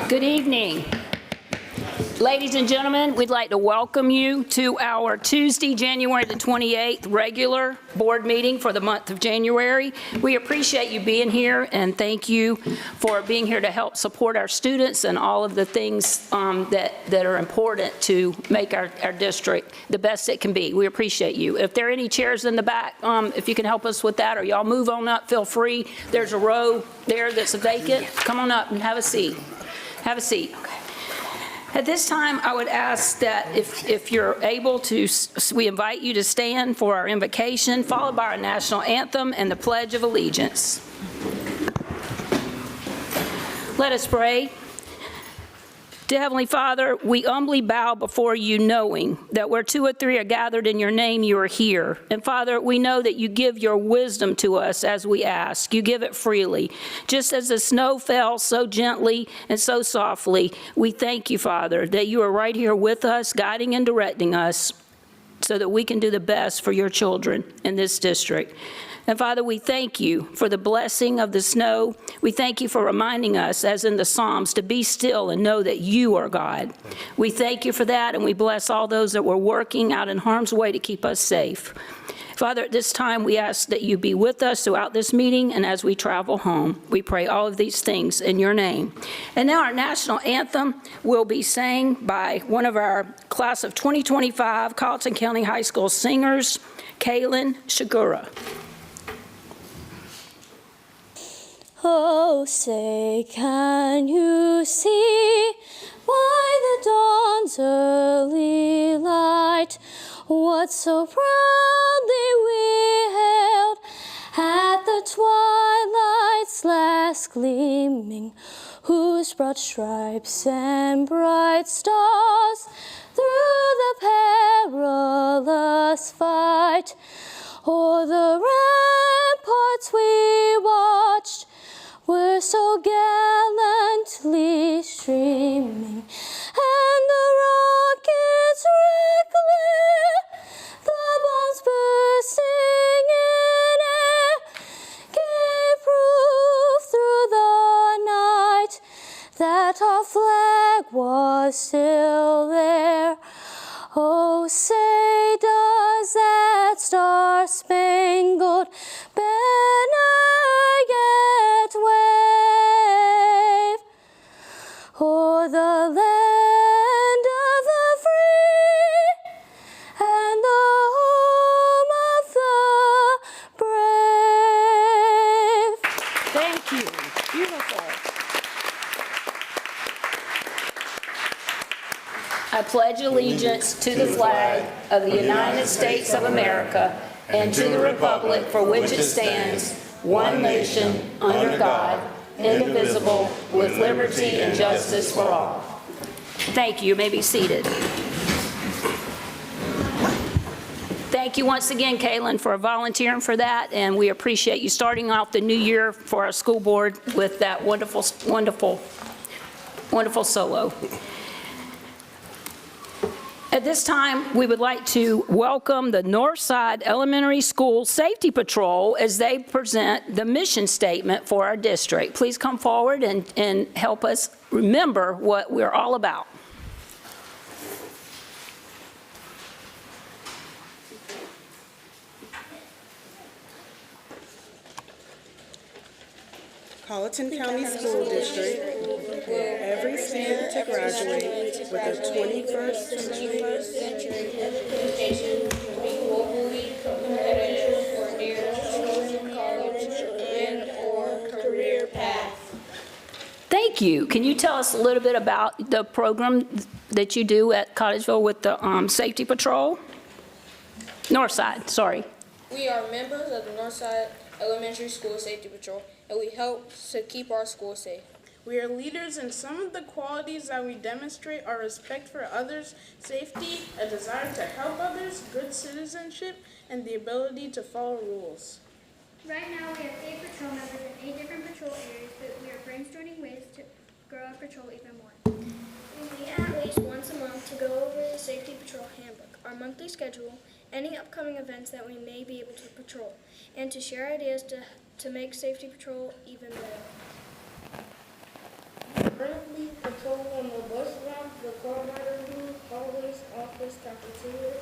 Good evening. Ladies and gentlemen, we'd like to welcome you to our Tuesday, January the 28th regular board meeting for the month of January. We appreciate you being here and thank you for being here to help support our students and all of the things that are important to make our district the best it can be. We appreciate you. If there are any chairs in the back, if you can help us with that, or y'all move on up, feel free. There's a row there that's vacant. Come on up and have a seat. Have a seat. At this time, I would ask that if you're able to, we invite you to stand for our invocation, followed by our national anthem and the Pledge of Allegiance. Let us pray. Dear Heavenly Father, we humbly bow before you, knowing that where two or three are gathered in your name, you are here. And Father, we know that you give your wisdom to us as we ask. You give it freely. Just as the snow fell so gently and so softly, we thank you, Father, that you are right here with us, guiding and directing us so that we can do the best for your children in this district. And Father, we thank you for the blessing of the snow. We thank you for reminding us, as in the Psalms, to be still and know that you are God. We thank you for that, and we bless all those that were working out in harm's way to keep us safe. Father, at this time, we ask that you be with us throughout this meeting and as we travel home. We pray all of these things in your name. And now our national anthem will be sang by one of our class of 2025 Colleton County High School singers, Kaylin Shigura. Oh, say, can you see by the dawn's early light what so proudly we hailed at the twilight's last gleaming, whose broad stripes and bright stars through the perilous fight o'er the ramparts we watched were so gallantly streaming, and the rockets red glare, the bombs bursting in air, gave proof through the night that our flag was still there. Oh, say does that star-spangled banner yet wave o'er the land of the free and the home of the brave? Thank you. Beautiful. I pledge allegiance to the flag of the United States of America and to the republic for which it stands, one nation, under God, indivisible, with liberty and justice for all. Thank you. You may be seated. Thank you once again, Kaylin, for volunteering for that, and we appreciate you starting off the new year for our school board with that wonderful, wonderful, wonderful solo. At this time, we would like to welcome the Northside Elementary School Safety Patrol as they present the mission statement for our district. Please come forward and help us remember what we're all about. Colleton County School District will every student to graduate with a 21st century education to be globally competitive for their chosen college and/or career path. Thank you. Can you tell us a little bit about the program that you do at Cottageville with the Safety Patrol? Northside, sorry. We are members of the Northside Elementary School Safety Patrol, and we help to keep our school safe. We are leaders, and some of the qualities that we demonstrate are respect for others, safety, a desire to help others, good citizenship, and the ability to follow rules. Right now we have 8 patrol members in 8 different patrol areas, but we are brainstorming ways to grow our patrol even more. We meet at least once a month to go over the Safety Patrol Handbook, our monthly schedule, any upcoming events that we may be able to patrol, and to share ideas to make Safety Patrol even better. Currently, patrol patrol on the bus route, the car rider route, hallways, office, cafeteria,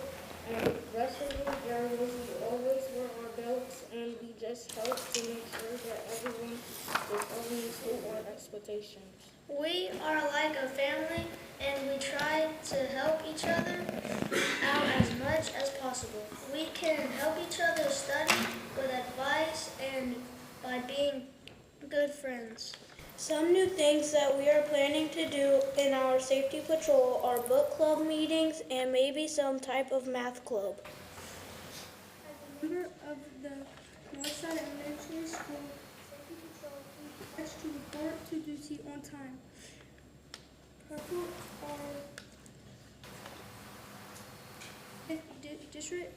and restroom areas. We always wear our belts, and we just help to make sure that everyone is following school expectations. We are like a family, and we try to help each other out as much as possible. We can help each other study with advice and by being good friends. Some new things that we are planning to do in our safety patrol are book club meetings and maybe some type of math club. As a member of the Northside Elementary School Safety Patrol, we pledge to report to duty on time. Purple are district.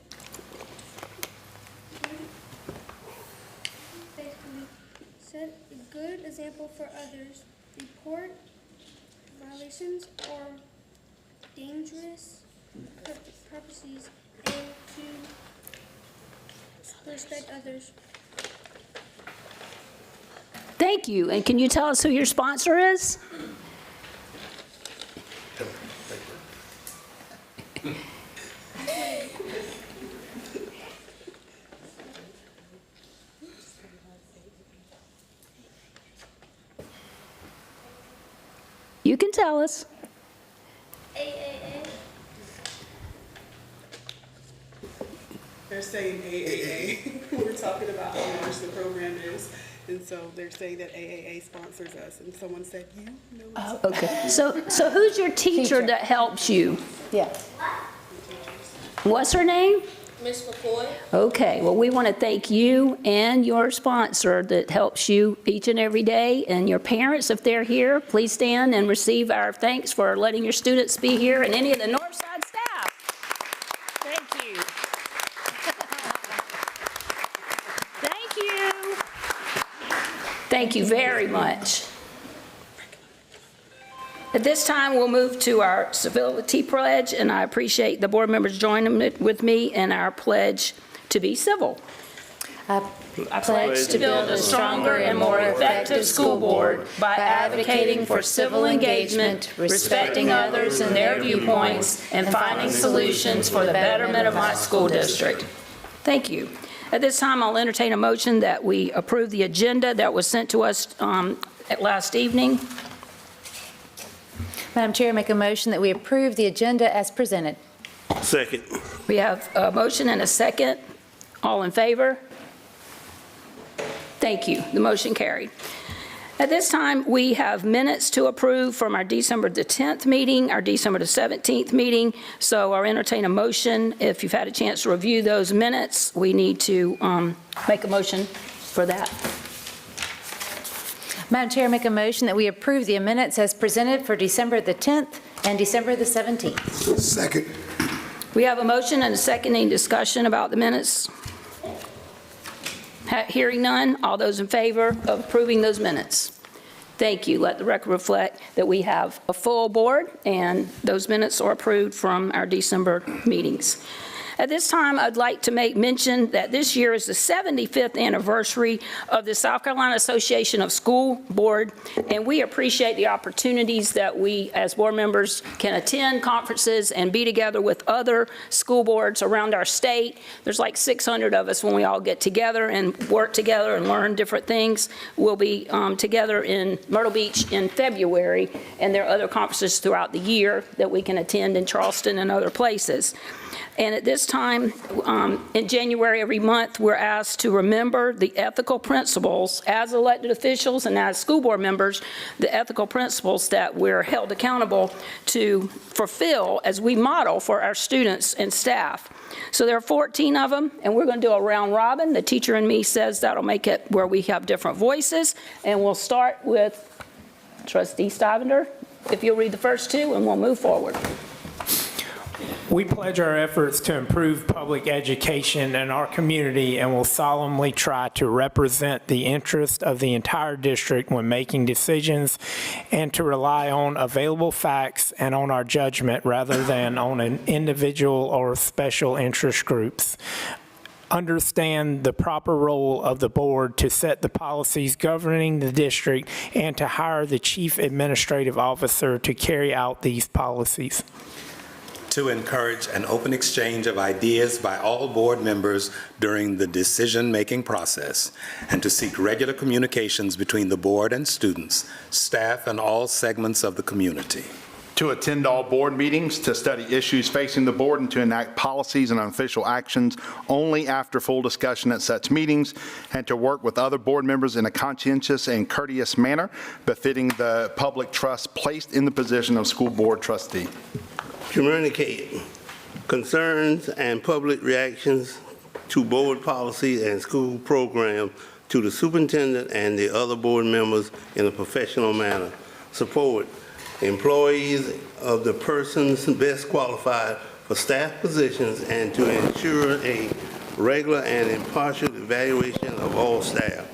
Basically, set a good example for others. Report violations or dangerous purposes and to respect others. Thank you. And can you tell us who your sponsor is? You can tell us. AAA. They're saying AAA. We're talking about how much the program is. And so they're saying that AAA sponsors us. And someone said, you know. Okay. So who's your teacher that helps you? Yeah. What's her name? Miss McCoy. Okay, well, we want to thank you and your sponsor that helps you each and every day, and your parents, if they're here, please stand and receive our thanks for letting your students be here, and any of the Northside staff. Thank you. Thank you. Thank you very much. At this time, we'll move to our civility pledge, and I appreciate the board members joining with me in our pledge to be civil. I pledge to build a stronger and more effective school board by advocating for civil engagement, respecting others and their viewpoints, and finding solutions for the betterment of my school district. Thank you. At this time, I'll entertain a motion that we approve the agenda that was sent to us last evening. Madam Chair, make a motion that we approve the agenda as presented. Second. We have a motion and a second. All in favor? Thank you. The motion carried. At this time, we have minutes to approve from our December the 10th meeting, our December the 17th meeting. So I'll entertain a motion. If you've had a chance to review those minutes, we need to make a motion for that. Madam Chair, make a motion that we approve the minutes as presented for December the 10th and December the 17th. Second. We have a motion and a second. Any discussion about the minutes? Hearing none, all those in favor of approving those minutes? Thank you. Let the record reflect that we have a full board, and those minutes are approved from our December meetings. At this time, I'd like to make mention that this year is the 75th anniversary of the South Carolina Association of School Board, and we appreciate the opportunities that we, as board members, can attend conferences and be together with other school boards around our state. There's like 600 of us when we all get together and work together and learn different things. We'll be together in Myrtle Beach in February, and there are other conferences throughout the year that we can attend in Charleston and other places. And at this time, in January every month, we're asked to remember the ethical principles as elected officials and as school board members, the ethical principles that we're held accountable to fulfill as we model for our students and staff. So there are 14 of them, and we're going to do a round robin. The teacher in me says that'll make it where we have different voices. And we'll start with Trustee Stivender, if you'll read the first two, and we'll move forward. We pledge our efforts to improve public education in our community and will solemnly try to represent the interest of the entire district when making decisions and to rely on available facts and on our judgment rather than on an individual or special interest groups. understand the proper role of the board to set the policies governing the district and to hire the chief administrative officer to carry out these policies. To encourage an open exchange of ideas by all board members during the decision-making process, and to seek regular communications between the board and students, staff, and all segments of the community. To attend all board meetings, to study issues facing the board, and to enact policies and unofficial actions only after full discussion at such meetings, and to work with other board members in a conscientious and courteous manner befitting the public trust placed in the position of school board trustee. Communicate concerns and public reactions to board policy and school program to the superintendent and the other board members in a professional manner. Support employees of the persons best qualified for staff positions and to ensure a regular and impartial evaluation of all staff.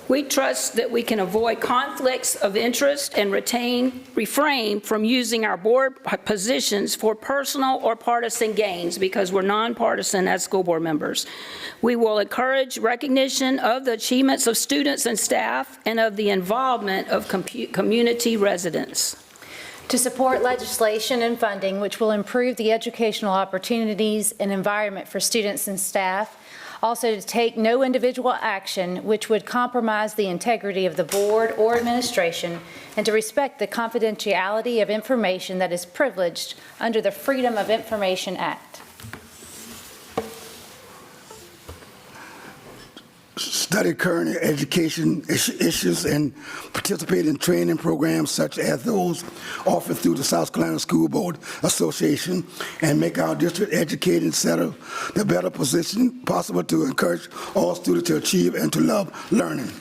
We trust that we can avoid conflicts of interest and refrain from using our board positions for personal or partisan gains because we're nonpartisan as school board members. We will encourage recognition of the achievements of students and staff and of the involvement of community residents. To support legislation and funding which will improve the educational opportunities and environment for students and staff. Also, to take no individual action which would compromise the integrity of the board or administration, and to respect the confidentiality of information that is privileged under the Freedom of Information Act. Study current education issues and participate in training programs such as those offered through the South Carolina School Board Association, and make our district educated set of the better position possible to encourage all students to achieve and to love learning.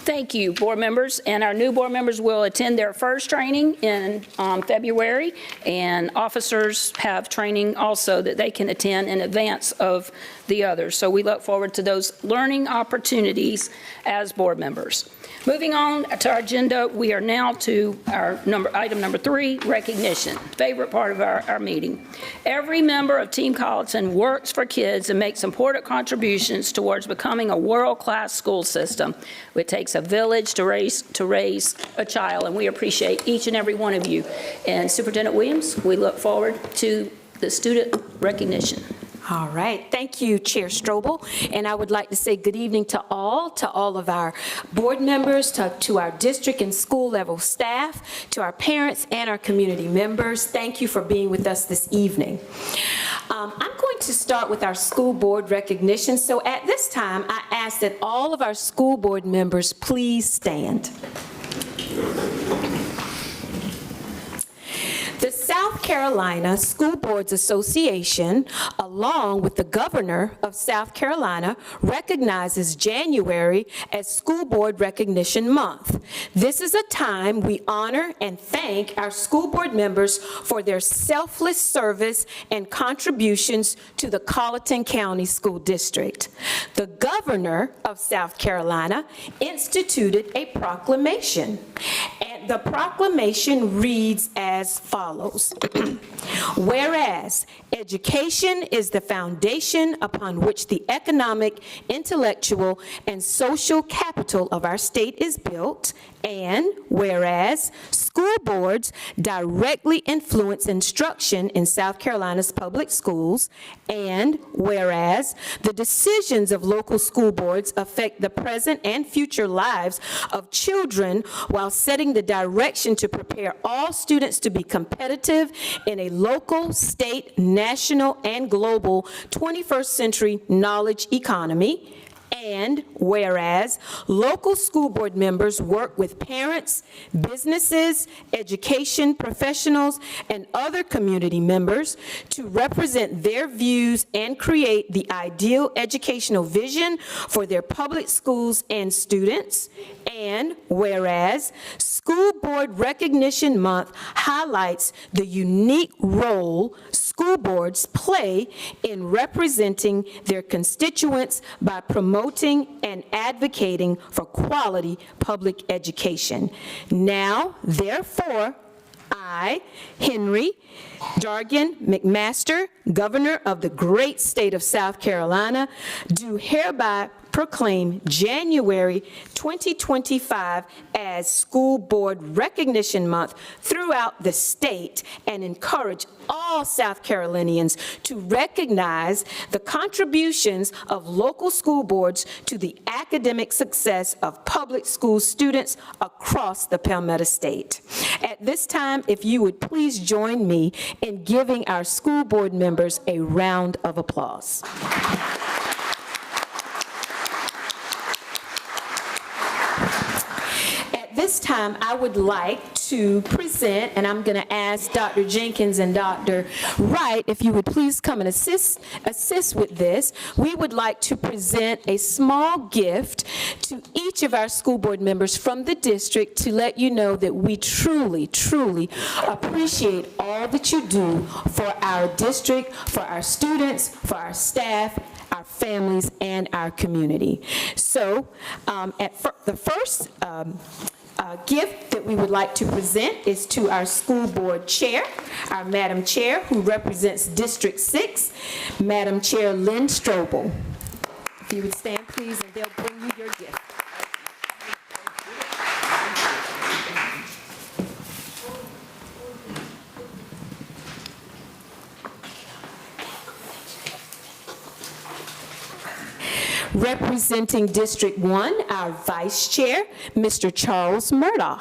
Thank you, board members. And our new board members will attend their first training in February, and officers have training also that they can attend in advance of the others. So we look forward to those learning opportunities as board members. Moving on to our agenda, we are now to our item number 3, recognition, favorite part of our meeting. Every member of Team Colleton works for kids and makes important contributions towards becoming a world-class school system. It takes a village to raise a child, and we appreciate each and every one of you. And Superintendent Williams, we look forward to the student recognition. All right. Thank you, Chair Strobel. And I would like to say good evening to all of our board members, to our district and school level staff, to our parents and our community members. Thank you for being with us this evening. I'm going to start with our school board recognition. So at this time, I ask that all of our school board members please stand. The South Carolina School Boards Association, along with the Governor of South Carolina, recognizes January as School Board Recognition Month. This is a time we honor and thank our school board members for their selfless service and contributions to the Colleton County School District. The Governor of South Carolina instituted a proclamation, and the proclamation reads as follows. Whereas education is the foundation upon which the economic, intellectual, and social capital of our state is built, and whereas school boards directly influence instruction in South Carolina's public schools, and whereas the decisions of local school boards affect the present and future lives of children while setting the direction to prepare all students to be competitive in a local, state, national, and global 21st century knowledge economy. And whereas local school board members work with parents, businesses, education professionals, and other community members to represent their views and create the ideal educational vision for their public schools and students. And whereas School Board Recognition Month highlights the unique role school boards play in representing their constituents by promoting and advocating for quality public education. Now, therefore, I, Henry Jargon McMaster, Governor of the great state of South Carolina, do hereby proclaim January 2025 as School Board Recognition Month throughout the state and encourage all South Carolinians to recognize the contributions of local school boards to the academic success of public school students across the Palmetto State. At this time, if you would please join me in giving our school board members a round of applause. This time, I would like to present, and I'm going to ask Dr. Jenkins and Dr. Wright, if you would please come and assist with this. We would like to present a small gift to each of our school board members from the district to let you know that we truly, truly appreciate all that you do for our district, for our students, for our staff, our families, and our community. So the first gift that we would like to present is to our school board chair, our Madam Chair, who represents District 6, Madam Chair Lynn Strobel. If you would stand, please, and they'll bring you your gift. Representing District 1, our Vice Chair, Mr. Charles Murdaugh.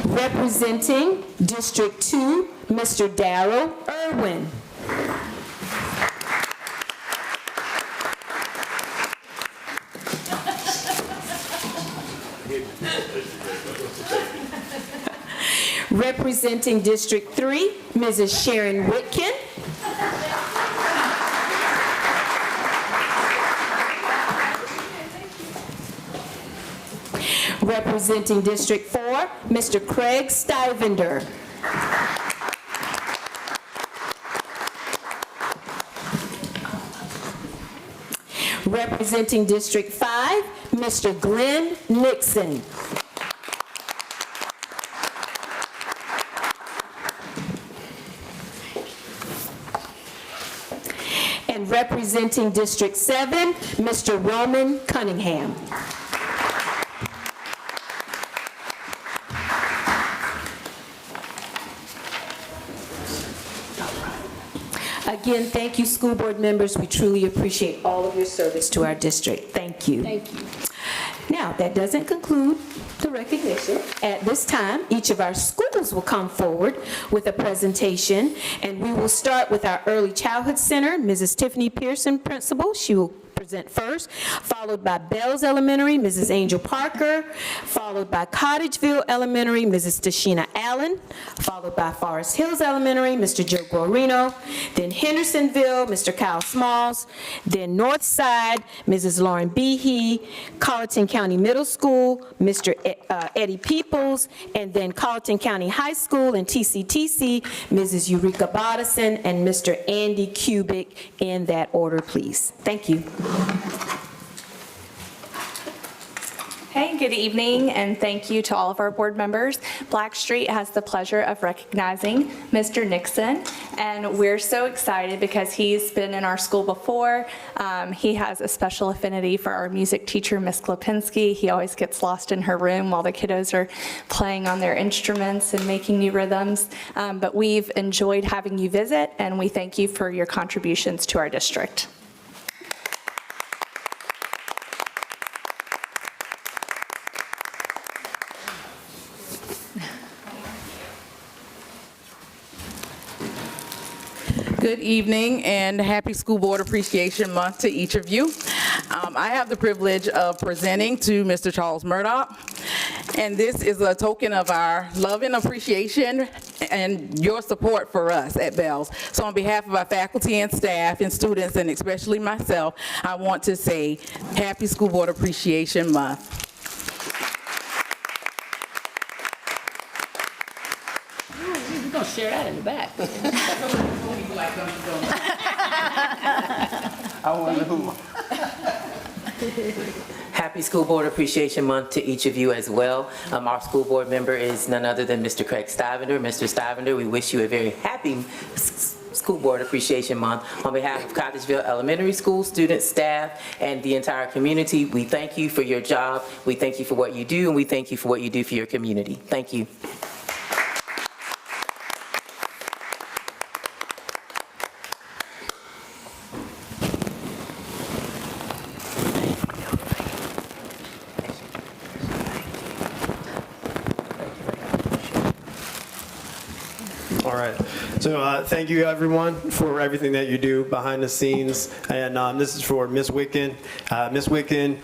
Representing District 2, Mr. Darrell Irwin. Representing District 3, Mrs. Sharon Whitkin. Representing District 4, Mr. Craig Stivender. Representing District 5, Mr. Glenn Nixon. And representing District 7, Mr. Roman Cunningham. Again, thank you, school board members. We truly appreciate all of your service to our district. Thank you. Thank you. Now, that doesn't conclude the recognition. At this time, each of our schools will come forward with a presentation, and we will start with our Early Childhood Center, Mrs. Tiffany Pearson, principal. She will present first, followed by Bells Elementary, Mrs. Angel Parker, followed by Cottageville Elementary, Mrs. Tashina Allen, followed by Forest Hills Elementary, Mr. Joe Guarino, then Hendersonville, Mr. Kyle Smalls, then Northside, Mrs. Lauren Behe, Colleton County Middle School, Mr. Eddie Peoples, and then Colleton County High School and TCTC, Mrs. Eureka Bodison, and Mr. Andy Kubik, in that order, please. Thank you. Hey, good evening, and thank you to all of our board members. Blackstreet has the pleasure of recognizing Mr. Nixon, and we're so excited because he's been in our school before. He has a special affinity for our music teacher, Miss Klopinski. He always gets lost in her room while the kiddos are playing on their instruments and making new rhythms. But we've enjoyed having you visit, and we thank you for your contributions to our district. Good evening and happy School Board Appreciation Month to each of you. I have the privilege of presenting to Mr. Charles Murdaugh, and this is a token of our love and appreciation and your support for us at Bells. So on behalf of our faculty and staff and students, and especially myself, I want to say happy School Board Appreciation Month. gonna share that in the back. I wonder who. Happy School Board Appreciation Month to each of you as well. Our school board member is none other than Mr. Craig Stivender. Mr. Stivender, we wish you a very happy School Board Appreciation Month. On behalf of Cottageville Elementary School students, staff, and the entire community, we thank you for your job. We thank you for what you do, and we thank you for what you do for your community. Thank you. All right. So thank you, everyone, for everything that you do behind the scenes. And this is for Ms. Wicken. Ms. Wicken,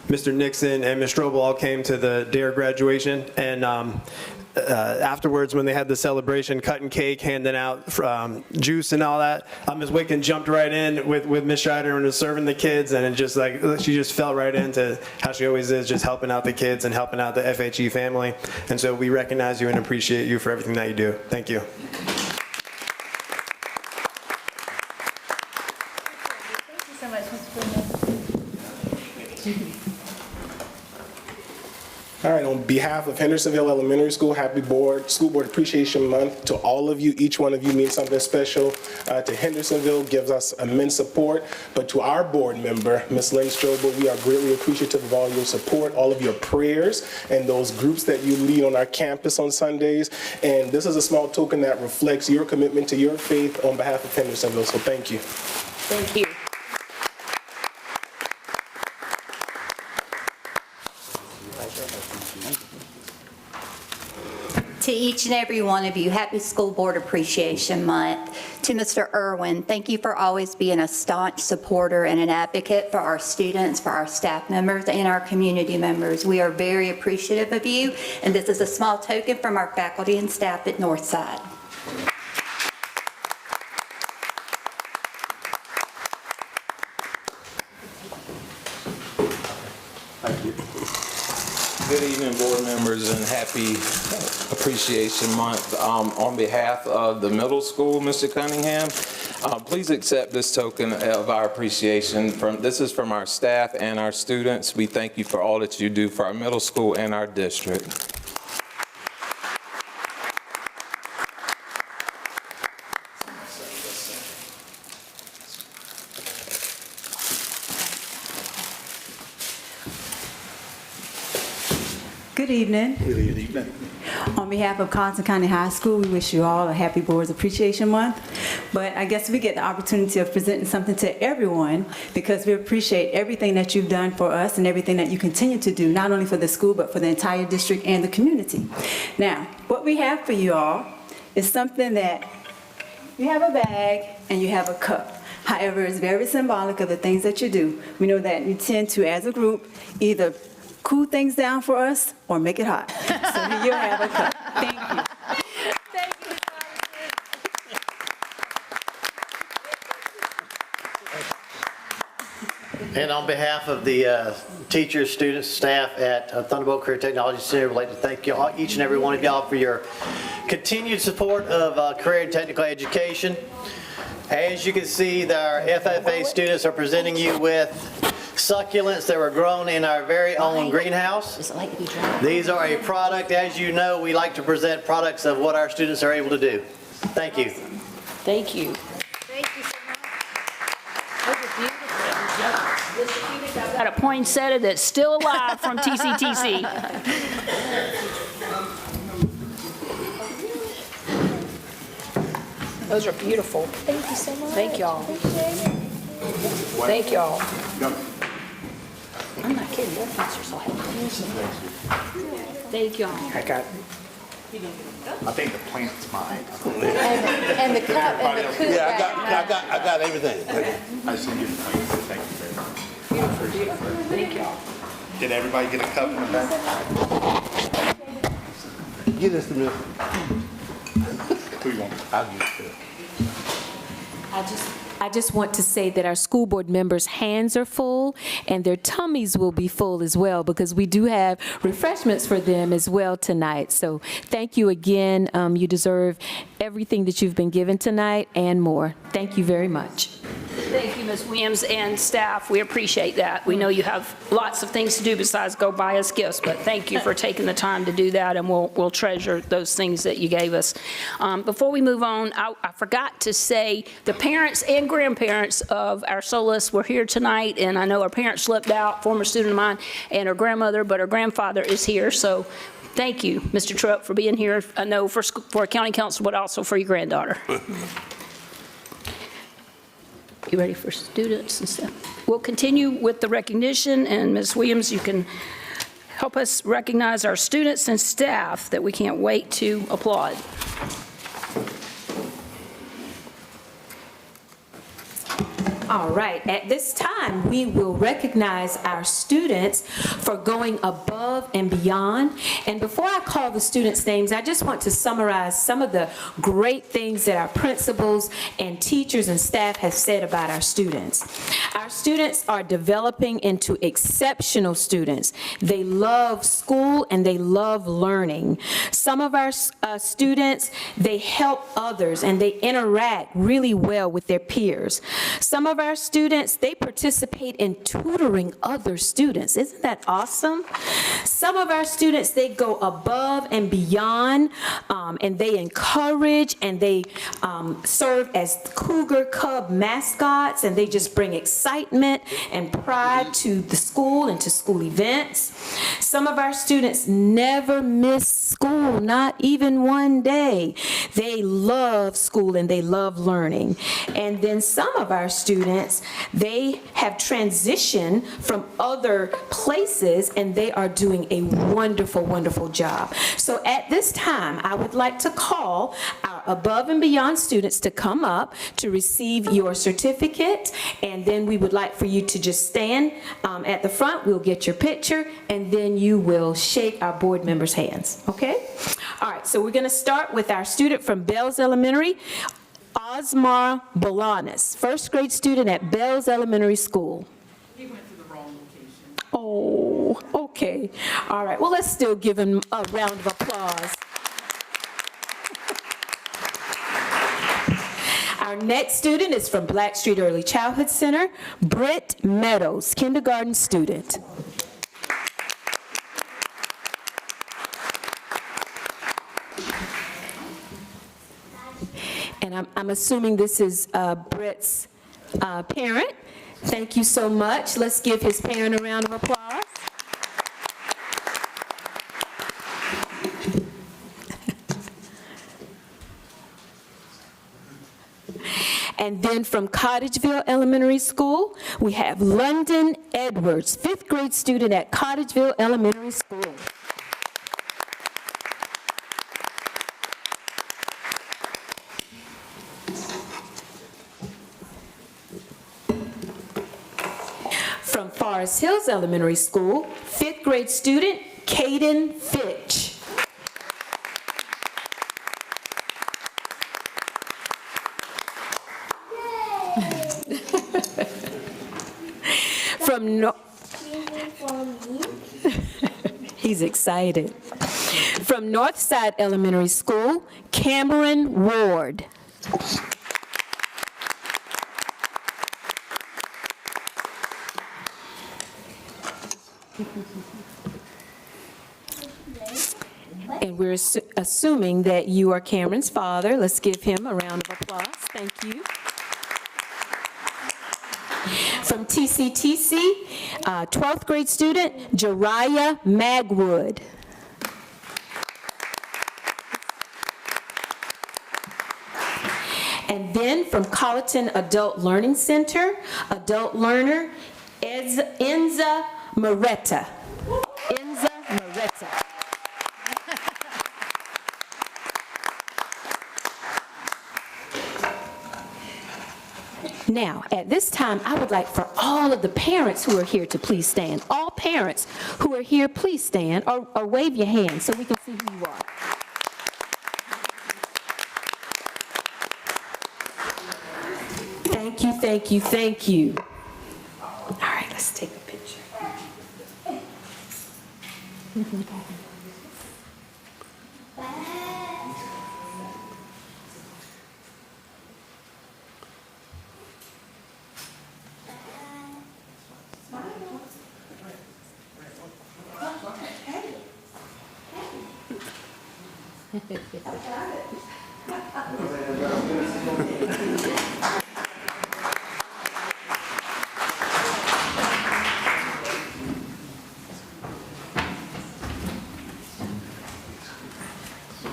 Mr. Nixon, and Ms. Strobel all came to the DARE graduation. And afterwards, when they had the celebration, cutting cake, handing out juice and all that, Ms. Wicken jumped right in with Ms. Schreider and was serving the kids, and it just like she just fell right into how she always is, just helping out the kids and helping out the FHE family. And so we recognize you and appreciate you for everything that you do. Thank you. Thank you so much, Mr. Freeman. All right, on behalf of Hendersonville Elementary School, happy School Board Appreciation Month to all of you. Each one of you means something special to Hendersonville, gives us immense support. But to our board member, Ms. Lynn Strobel, we are greatly appreciative of all your support, all of your prayers, and those groups that you lead on our campus on Sundays. And this is a small token that reflects your commitment to your faith on behalf of Hendersonville, so thank you. Thank you. To each and every one of you, happy School Board Appreciation Month. To Mr. Irwin, thank you for always being a staunch supporter and an advocate for our students, for our staff members, and our community members. We are very appreciative of you, and this is a small token from our faculty and staff at Northside. Thank you. Good evening, board members, and happy Appreciation Month. On behalf of the middle school, Mr. Cunningham, please accept this token of our appreciation. This is from our staff and our students. We thank you for all that you do for our middle school and our district. Good evening. Good evening. On behalf of Carlton County High School, we wish you all a happy Boards Appreciation Month. But I guess we get the opportunity of presenting something to everyone because we appreciate everything that you've done for us and everything that you continue to do, not only for the school, but for the entire district and the community. Now, what we have for you all is something that you have a bag and you have a cup. However, it's very symbolic of the things that you do. We know that you tend to, as a group, either cool things down for us or make it hot. So you'll have a cup. Thank you. And on behalf of the teachers, students, staff at Thunderbolt Career Technology Center, we'd like to thank you all, each and every one of y'all for your continued support of career and technical education. As you can see, our FFA students are presenting you with succulents that were grown in our very own greenhouse. These are a product, as you know, we like to present products of what our students are able to do. Thank you. Thank you. Thank you so much. I've got a poinsettia that's still alive from TCTC. Those are beautiful. Thank you so much. Thank y'all. Thank y'all. I'm not kidding, your plants are so happy. Thank y'all. I think the plant's mine. And the cup and the coop. Yeah, I got everything. I send you the plants. Thank you very much. Beautiful, beautiful. Thank y'all. Did everybody get a cup in the back? Get us the milk. Who you want? I'll get it. I just I just want to say that our school board members' hands are full and their tummies will be full as well, because we do have refreshments for them as well tonight. So thank you again. You deserve everything that you've been given tonight and more. Thank you very much. Thank you, Ms. Williams and staff. We appreciate that. We know you have lots of things to do besides go buy us gifts, but thank you for taking the time to do that, and we'll treasure those things that you gave us. Before we move on, I forgot to say the parents and grandparents of our soloists were here tonight, and I know our parents slipped out, former student of mine, and her grandmother, but her grandfather is here, so thank you, Mr. Truitt, for being here. I know for county council, but also for your granddaughter. You ready for students and stuff? We'll continue with the recognition, and Ms. Williams, you can help us recognize our students and staff that we can't wait to applaud. All right, at this time, we will recognize our students for going above and beyond. And before I call the students' names, I just want to summarize some of the great things that our principals and teachers and staff have said about our students. Our students are developing into exceptional students. They love school and they love learning. Some of our students, they help others and they interact really well with their peers. Some of our students, they participate in tutoring other students. Isn't that awesome? Some of our students, they go above and beyond, and they encourage and they serve as Cougar Cub mascots, and they just bring excitement and pride to the school and to school events. Some of our students never miss school, not even one day. They love school and they love learning. And then some of our students, they have transitioned from other places and they are doing a wonderful, wonderful job. So at this time, I would like to call our above and beyond students to come up to receive your certificate, and then we would like for you to just stand at the front. We'll get your picture, and then you will shake our board members' hands, okay? All right, so we're gonna start with our student from Bells Elementary, Osmar Bolanis, first grade student at Bells Elementary School. He went to the wrong location. Oh, okay. All right, well, let's still give him a round of applause. Our next student is from Blackstreet Early Childhood Center, Britt Meadows, kindergarten student. And I'm assuming this is Britt's parent. Thank you so much. Let's give his parent a round of applause. And then from Cottageville Elementary School, we have London Edwards, fifth grade student at Cottageville Elementary School. From Forest Hills Elementary School, fifth grade student, Caden Fitch. He's excited. From Northside Elementary School, Cameron Ward. And we're assuming that you are Cameron's father. Let's give him a round of applause. Thank you. From TCTC, 12th grade student, Jariah Magwood. And then from Colleton Adult Learning Center, adult learner, Enza Moretta. Enza Moretta. Now, at this time, I would like for all of the parents who are here to please stand. All parents who are here, please stand or wave your hand so we can see who you are. Thank you, thank you, thank you. All right, let's take a picture.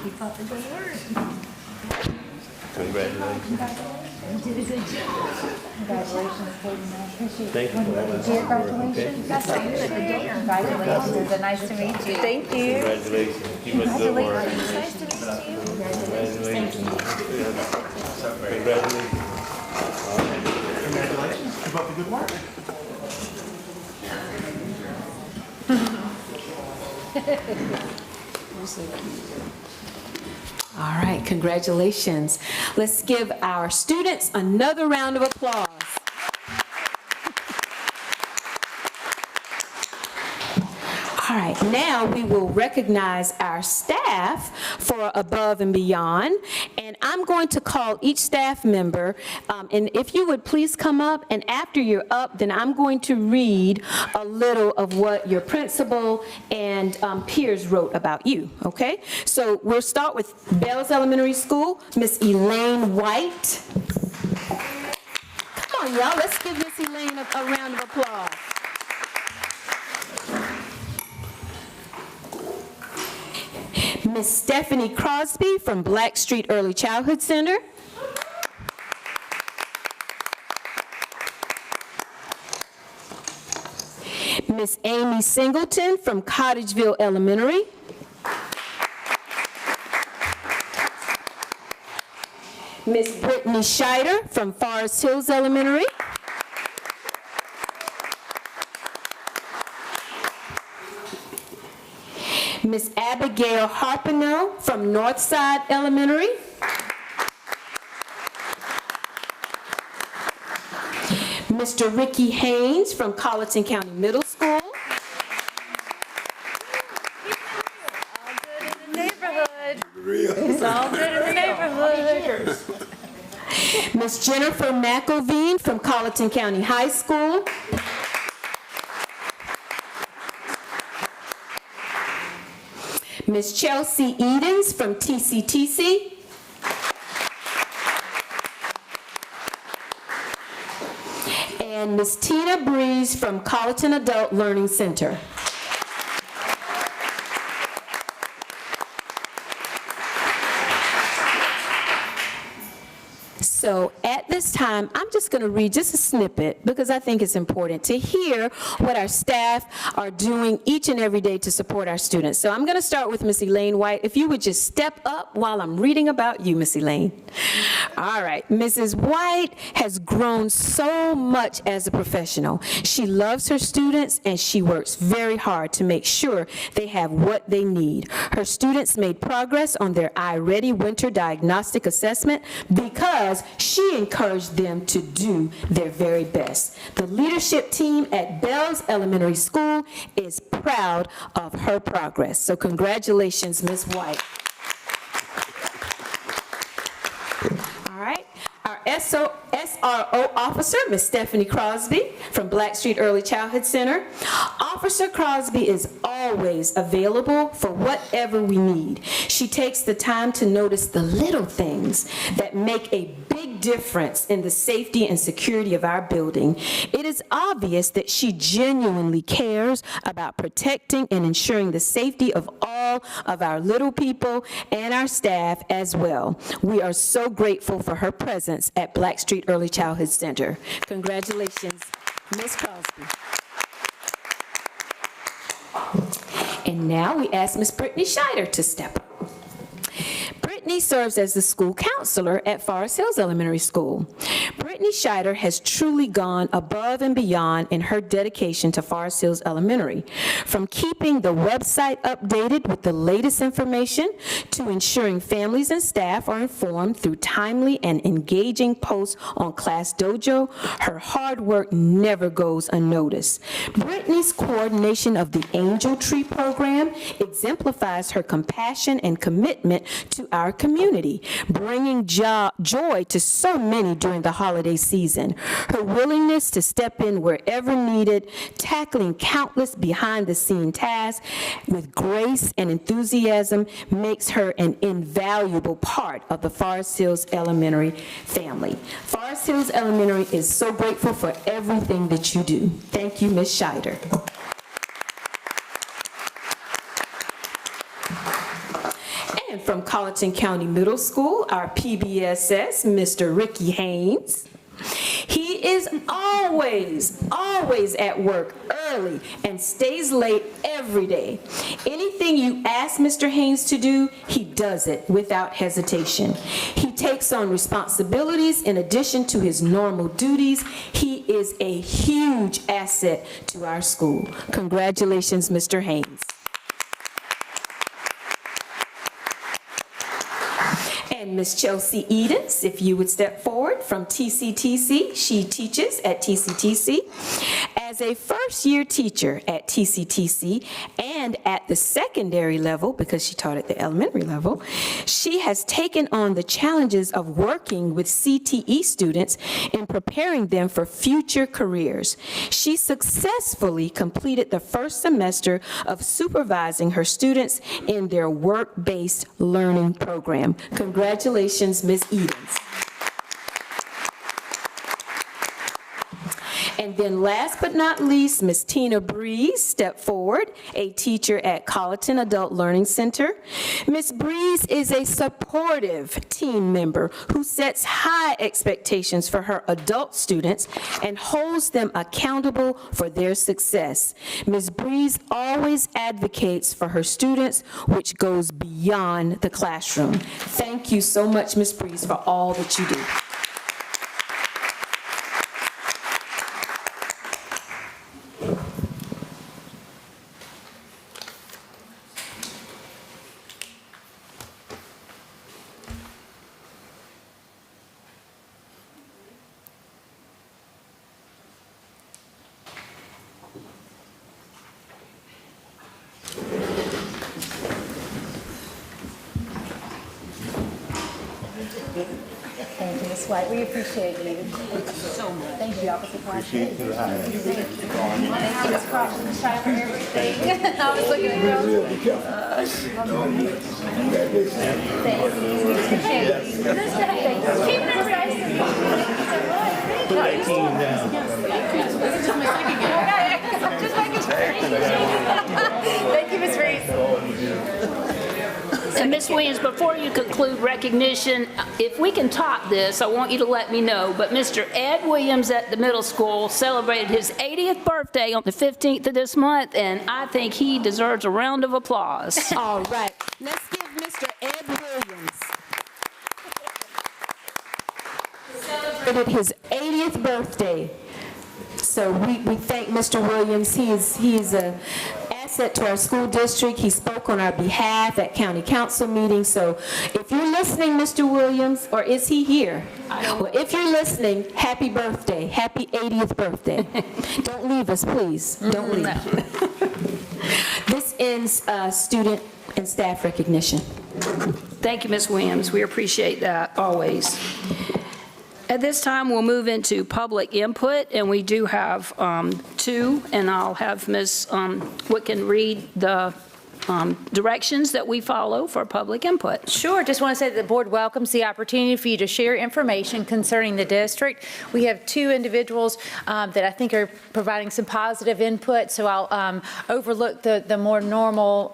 Keep up the good work. Congratulations. You did a good job. Congratulations, Kaden. I appreciate Thank you for that. Congratulations. That's so good. Congratulations. It's nice to meet you. Thank you. Congratulations. Keep up the good work. Congratulations. Nice to meet you. Congratulations. Congratulations. Congratulations. Keep up the good work. All right, congratulations. Let's give our students another round of applause. All right, now we will recognize our staff for Above and Beyond, and I'm going to call each staff member, and if you would please come up, and after you're up, then I'm going to read a little of what your principal and peers wrote about you, okay? So we'll start with Bells Elementary School, Miss Elaine White. Come on, y'all, let's give Miss Elaine a round of applause. Miss Stephanie Crosby from Blackstreet Early Childhood Center. Miss Amy Singleton from Cottageville Elementary. Miss Brittany Scheider from Forest Hills Elementary. Miss Abigail Harpino from Northside Elementary. Mr. Ricky Haynes from Colleton County Middle School. It's all good in the neighborhood. Miss Jennifer McElveen from Colleton County High School. Miss Chelsea Edens from TCTC. And Miss Tina Breeze from Colleton Adult Learning Center. So at this time, I'm just going to read just a snippet because I think it's important to hear what our staff are doing each and every day to support our students. So I'm going to start with Miss Elaine White. If you would just step up while I'm reading about you, Miss Elaine. All right. Mrs. White has grown so much as a professional. She loves her students and she works very hard to make sure they have what they need. Her students made progress on their iReady winter diagnostic assessment because she encouraged them to do their very best. The leadership team at Bells Elementary School is proud of her progress. So congratulations, Ms. White. All right. Our SRO officer, Ms. Stephanie Crosby from Blackstreet Early Childhood Center. Officer Crosby is always available for whatever we need. She takes the time to notice the little things that make a big difference in the safety and security of our building. It is obvious that she genuinely cares about protecting and ensuring the safety of all of our little people and our staff as well. We are so grateful for her presence at Blackstreet Early Childhood Center. Congratulations, Ms. Crosby. And now we ask Ms. Brittany Scheider to step up. Brittany serves as the school counselor at Forest Hills Elementary School. Brittany Brittany Scheider has truly gone above and beyond in her dedication to Forest Hills Elementary. From keeping the website updated with the latest information to ensuring families and staff are informed through timely and engaging posts on Class Dojo, her hard work never goes unnoticed. Brittany's coordination of the Angel Tree program exemplifies her compassion and commitment to our community, bringing joy to so many during the holiday season. Her willingness to step in wherever needed, tackling countless behind-the-scene tasks with grace and enthusiasm makes her an invaluable part of the Forest Hills Elementary family. Forest Hills Elementary is so grateful for everything that you do. Thank you, Ms. Scheider. And from Colleton County Middle School, our PBSS, Mr. Ricky Haynes. He is always at work early and stays late every day. Anything you ask Mr. Haynes to do, he does it without hesitation. He takes on responsibilities in addition to his normal duties. He is a huge asset to our school. Congratulations, Mr. Haynes. And Ms. Chelsea Edens, if you would step forward from TCTC. She teaches at TCTC. As a first-year teacher at TCTC and at the secondary level, because she taught at the elementary level, she has taken on the challenges of working with CTE students and preparing them for future careers. She successfully completed the first semester of supervising her students in their work-based learning program. Congratulations, Ms. Edens. And then last but not least, Ms. Tina Breeze stepped forward, a teacher at Colleton Adult Learning Center. Ms. Breeze is a supportive team member who sets high expectations for her adult students and holds them accountable for their success. Ms. Breeze always advocates for her students, which goes beyond the classroom. Thank you so much, Ms. Breeze, for all that you do. Thank you, Ms. White. We appreciate you so much. Thank you, Officer Clark. Thank you, Ms. Crawford, Ms. Shire, for everything. I was looking at you. Thank you. We appreciate you. Keep it nice. Thank you, Ms. Reese. And Ms. Williams, before you conclude recognition, if we can top this, I want you to let me know, but Mr. Ed Williams at the middle school celebrated his 80th birthday on the 15th of this month, and I think he deserves a round of applause. All right, let's give Mr. Ed Williams. Celebrated his 80th birthday. So we thank Mr. Williams. He is an asset to our school district. He spoke on our behalf at county council meetings. So if you're listening, Mr. Williams, or is he here? Well, if you're listening, happy birthday. Happy 80th birthday. Don't leave us, please. Don't leave. This ends student and staff recognition. Thank you, Ms. Williams. We appreciate that always. At this time, we'll move into public input, and we do have two, and I'll have Ms. Wicken read the directions that we follow for public input. Sure. Just want to say that the board welcomes the opportunity for you to share information concerning the district. We have two individuals that I think are providing some positive input, so I'll overlook the more normal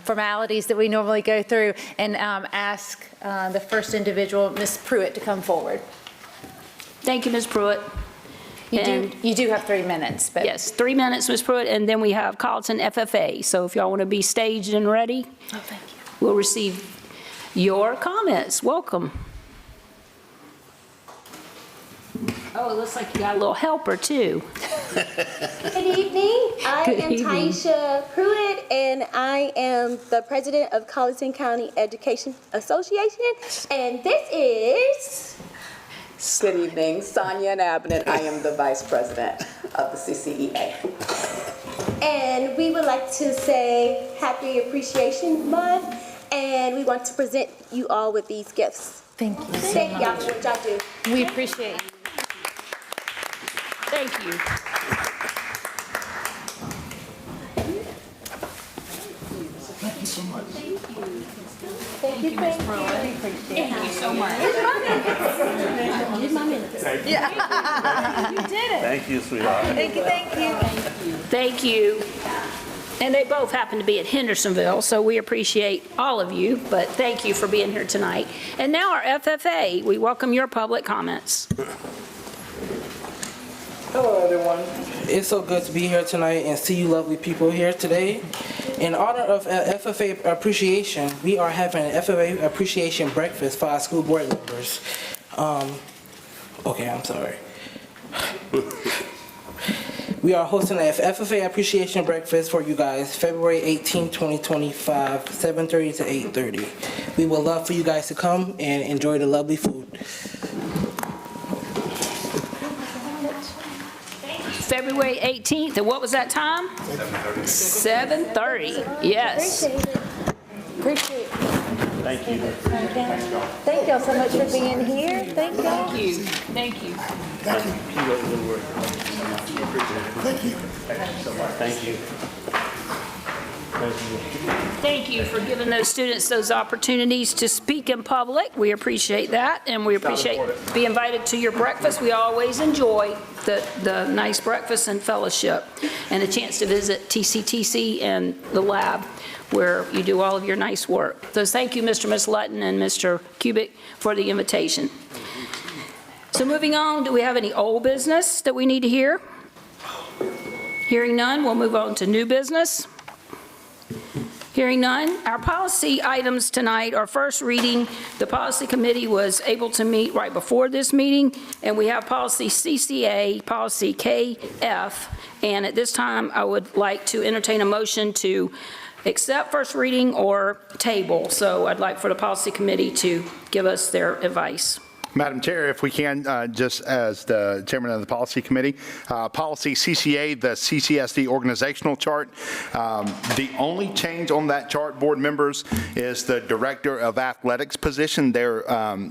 formalities that we normally go through and ask the first individual, Ms. Pruitt, to come forward. Thank you, Ms. Pruitt. You do have 3 minutes. But Yes, 3 minutes, Ms. Pruitt, and then we have Colleton FFA. So if y'all want to be staged and ready, thank you. We'll receive your comments. Welcome. Oh, it looks like you got a little helper, too. Good evening. I Good am evening. Taisha Pruitt, and I am the president of Colleton County Education Association. And this is... Good evening, Sonia Nabnett. I am the vice president of the CCEA. And we would like to say Happy Appreciation Month, and we want to present you all with these gifts. Thank you so Thank y'all much. for what y'all do. We appreciate you. Thank you. Thank you so much. Thank you, Ms. Pruitt. Thank you so much. Here's my minutes. Yeah. You did it. Thank you, sweetheart. Thank you. Thank you. And they both happen to be at Hendersonville, so we appreciate all of you, but thank you for being here tonight. And now our FFA, we welcome your public comments. Hello, everyone. It's so good to be here tonight and see you lovely people here today. In honor of FFA appreciation, we are having an FFA appreciation breakfast for our school board members. Okay, I'm sorry. We are hosting an FFA appreciation breakfast for you guys, February 18, 2025, 7:30 to 8:30. We would love for you guys to come and enjoy the lovely food. February 18th, and what was that time? 7:30. Yes. Appreciate it. Thank you. Thank y'all so much for being here. Thank y'all. Thank you. Thank you. Thank you. Thank you. Thank you. Thank you for giving those students those opportunities to speak in public. We appreciate that, and we appreciate being invited to your breakfast. We always enjoy the nice breakfast and fellowship, and a chance to visit TCTC and the lab where you do all of your nice work. So thank you, Mr. and Ms. Lutton and Mr. Kubik, for the invitation. So moving on, do we have any old business that we need to hear? Hearing none, we'll move on to new business. Hearing none, our policy items tonight are first reading. The policy committee was able to meet right before this meeting, and we have policy CCA, policy KF, and at this time, I would like to entertain a motion to accept first reading or table. So I'd like for the policy committee to give us their advice. Madam Chair, if we can, just as the chairman of the policy committee, policy CCA, the CCSD organizational chart. The only change on that chart, board members, is the director of athletics position. There,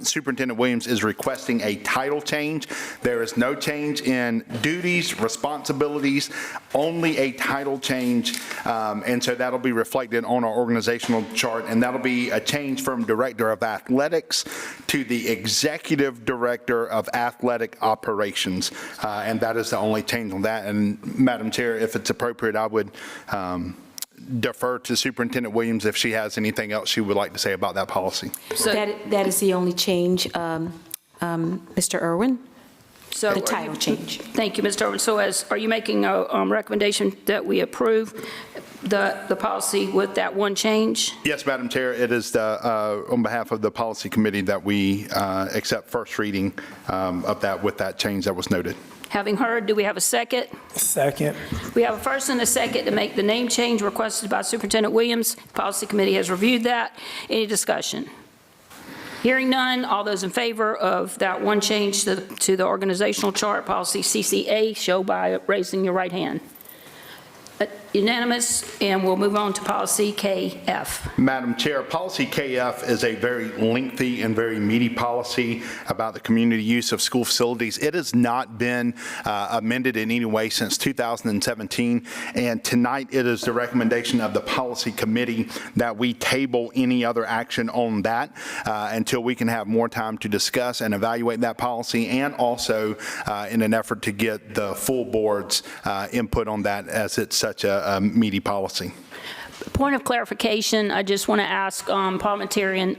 Superintendent Williams is requesting a title change. There is no change in duties, responsibilities, only a title change. And so that'll be reflected on our organizational chart, and that'll be a change from director of athletics to the executive director of athletic operations, and that is the only change on that. And Madam Chair, if it's appropriate, I would defer to Superintendent Williams if she has anything else she would like to say about that policy. So that is the only change, Mr. Irwin? So the title change. Thank you, Mr. Irwin. So are you making a recommendation that we approve the policy with that one change? Yes, Madam Chair, it is on behalf of the policy committee that we accept first reading of that with that change that was noted. Having heard, do we have a second? Second. We have a first and a second to make the name change requested by Superintendent Williams. Policy committee has reviewed that. Any discussion? Hearing none, all those in favor of that one change to the organizational chart, policy CCA, show by raising your right hand. Unanimous, and we'll move on to policy KF. Madam Chair, policy KF is a very lengthy and very meaty policy about the community use of school facilities. It has not been amended in any way since 2017, and tonight it is the recommendation of the policy committee that we table any other action on that until we can have more time to discuss and evaluate that policy, and also in an effort to get the full board's input on that, as it's such a meaty policy. Point of clarification, I just want to ask parliamentarian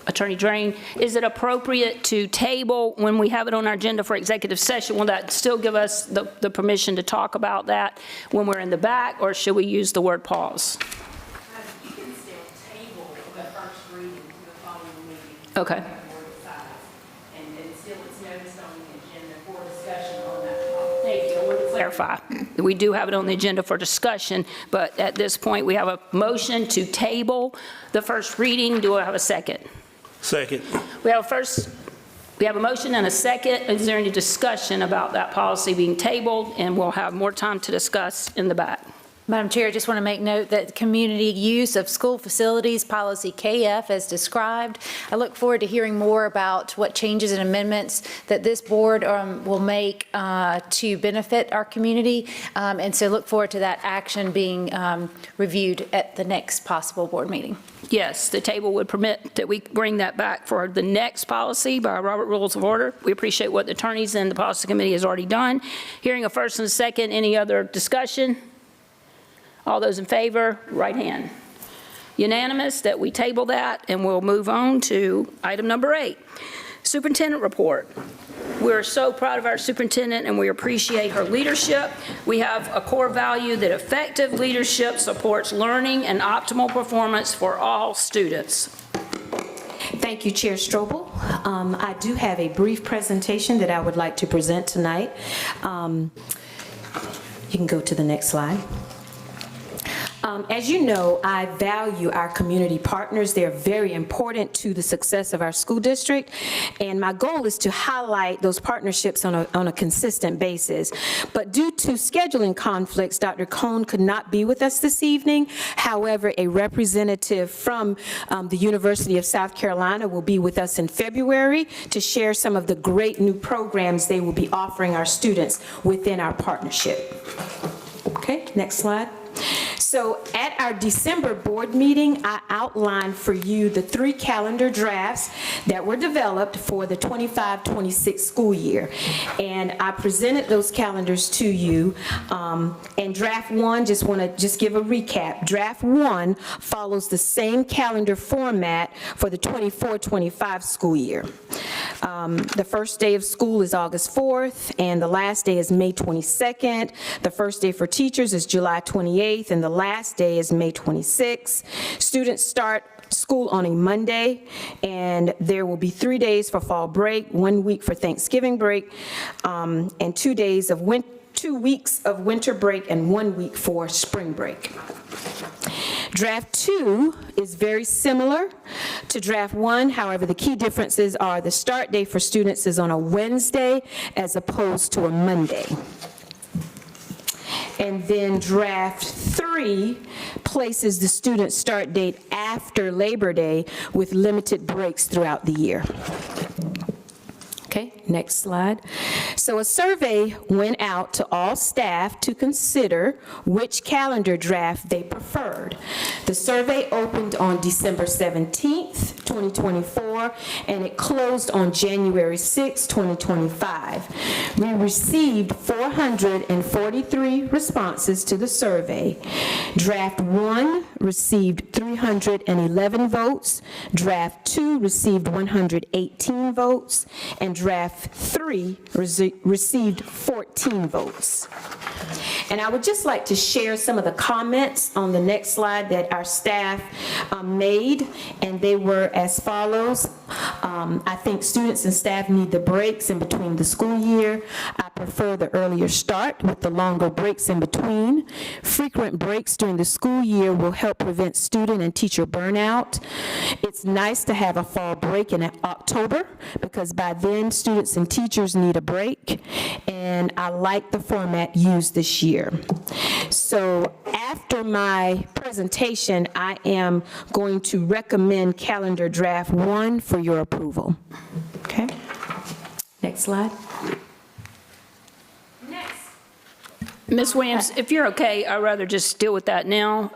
Attorney Drain, is it appropriate to table when we have it on our agenda for executive session? Will that still give us the permission to talk about that when we're in the back, or should we use the word pause? You can still table the first reading to the following meeting. Okay. And still it's noticed on the agenda clarify. We do have it on the agenda for discussion, but at this point, we have a motion to table the first reading. Do I have a second? Second. We have a motion and a second. Is there any discussion about that policy being tabled? And we'll have more time to discuss in the back. Madam Chair, I just want to make note that community use of school facilities, policy KF as described. I look forward to hearing more about what changes and amendments that this board will make to benefit our community. And so look forward to that action being reviewed at the next possible board meeting. Yes, the table would permit that we bring that back for the next policy by Robert Rules of Order. We appreciate what the attorneys and the policy committee has already done. Hearing a first and a second, any other discussion? All those in favor, right hand. Unanimous that we table that, and we'll move on to item number 8, Superintendent Report. We're so proud of our superintendent, and we appreciate her leadership. We have a core value that effective leadership supports learning and optimal performance for all students. Thank you, Chair Strobel. I do have a brief presentation that I would like to present tonight. You can go to the next slide. As you know, I value our community partners. They're very important to the success of our school district, and my goal is to highlight those partnerships on a consistent basis. But due to scheduling conflicts, Dr. Cohn could not be with us this evening. However, a representative from the University of South Carolina will be with us in February to share some of the great new programs they will be offering our students within our partnership. Okay, next slide. So at our December board meeting, I outlined for you the 3 calendar drafts that were developed for the 25-26 school year. And I presented those calendars to you. And draft 1, just give a recap. Draft 1 follows the same calendar format for the 24-25 school year. The first day of school is August 4th, and the last day is May 22nd. The first day for teachers is July 28th, and the last day is May 26th. Students start school on a Monday, and there will be 3 days for fall break, 1 week for Thanksgiving break, and 2 weeks of winter break, and 1 week for spring break. Draft 2 is very similar to draft 1. However, the key differences are the start day for students is on a Wednesday as opposed to a Monday. And then draft 3 places the student start date after Labor Day with limited breaks throughout the year. Okay, next slide. So a survey went out to all staff to consider which calendar draft they preferred. The survey opened on December 17th, 2024, and it closed on January 6, 2025. We received 443 responses to the survey. Draft 1 received 311 votes, Draft 2 received 118 votes, and Draft 3 received 14 votes. And I would just like to share some of the comments on the next slide that our staff made, and they were as follows. I think students and staff need the breaks in between the school year. I prefer the earlier start with the longer breaks in between. Frequent breaks during the school year will help prevent student and teacher burnout. It's nice to have a fall break in October because by then students and teachers need a break, and I like the format used this year. So after my presentation, I am going to recommend calendar draft 1 for your approval. Okay? Next slide. Ms. Williams, if you're okay, I'd rather just deal with that now.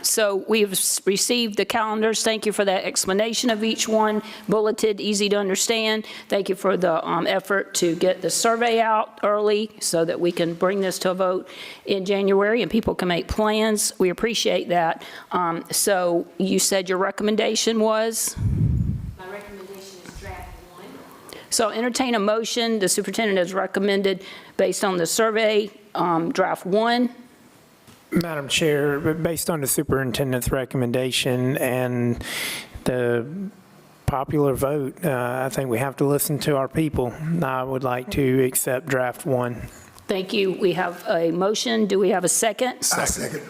So we've received the calendars. Thank you for that explanation of each one, bulleted, easy to understand. Thank you for the effort to get the survey out early so that we can bring this to a vote in January and people can make plans. We appreciate that. So you said your recommendation was? My recommendation is draft 1. So entertain a motion. The superintendent has recommended based on the survey, draft 1. Madam Chair, based on the superintendent's recommendation and the popular vote, I think we have to listen to our people. I would like to accept draft 1. Thank you. We have a motion. Do we have a second? Second.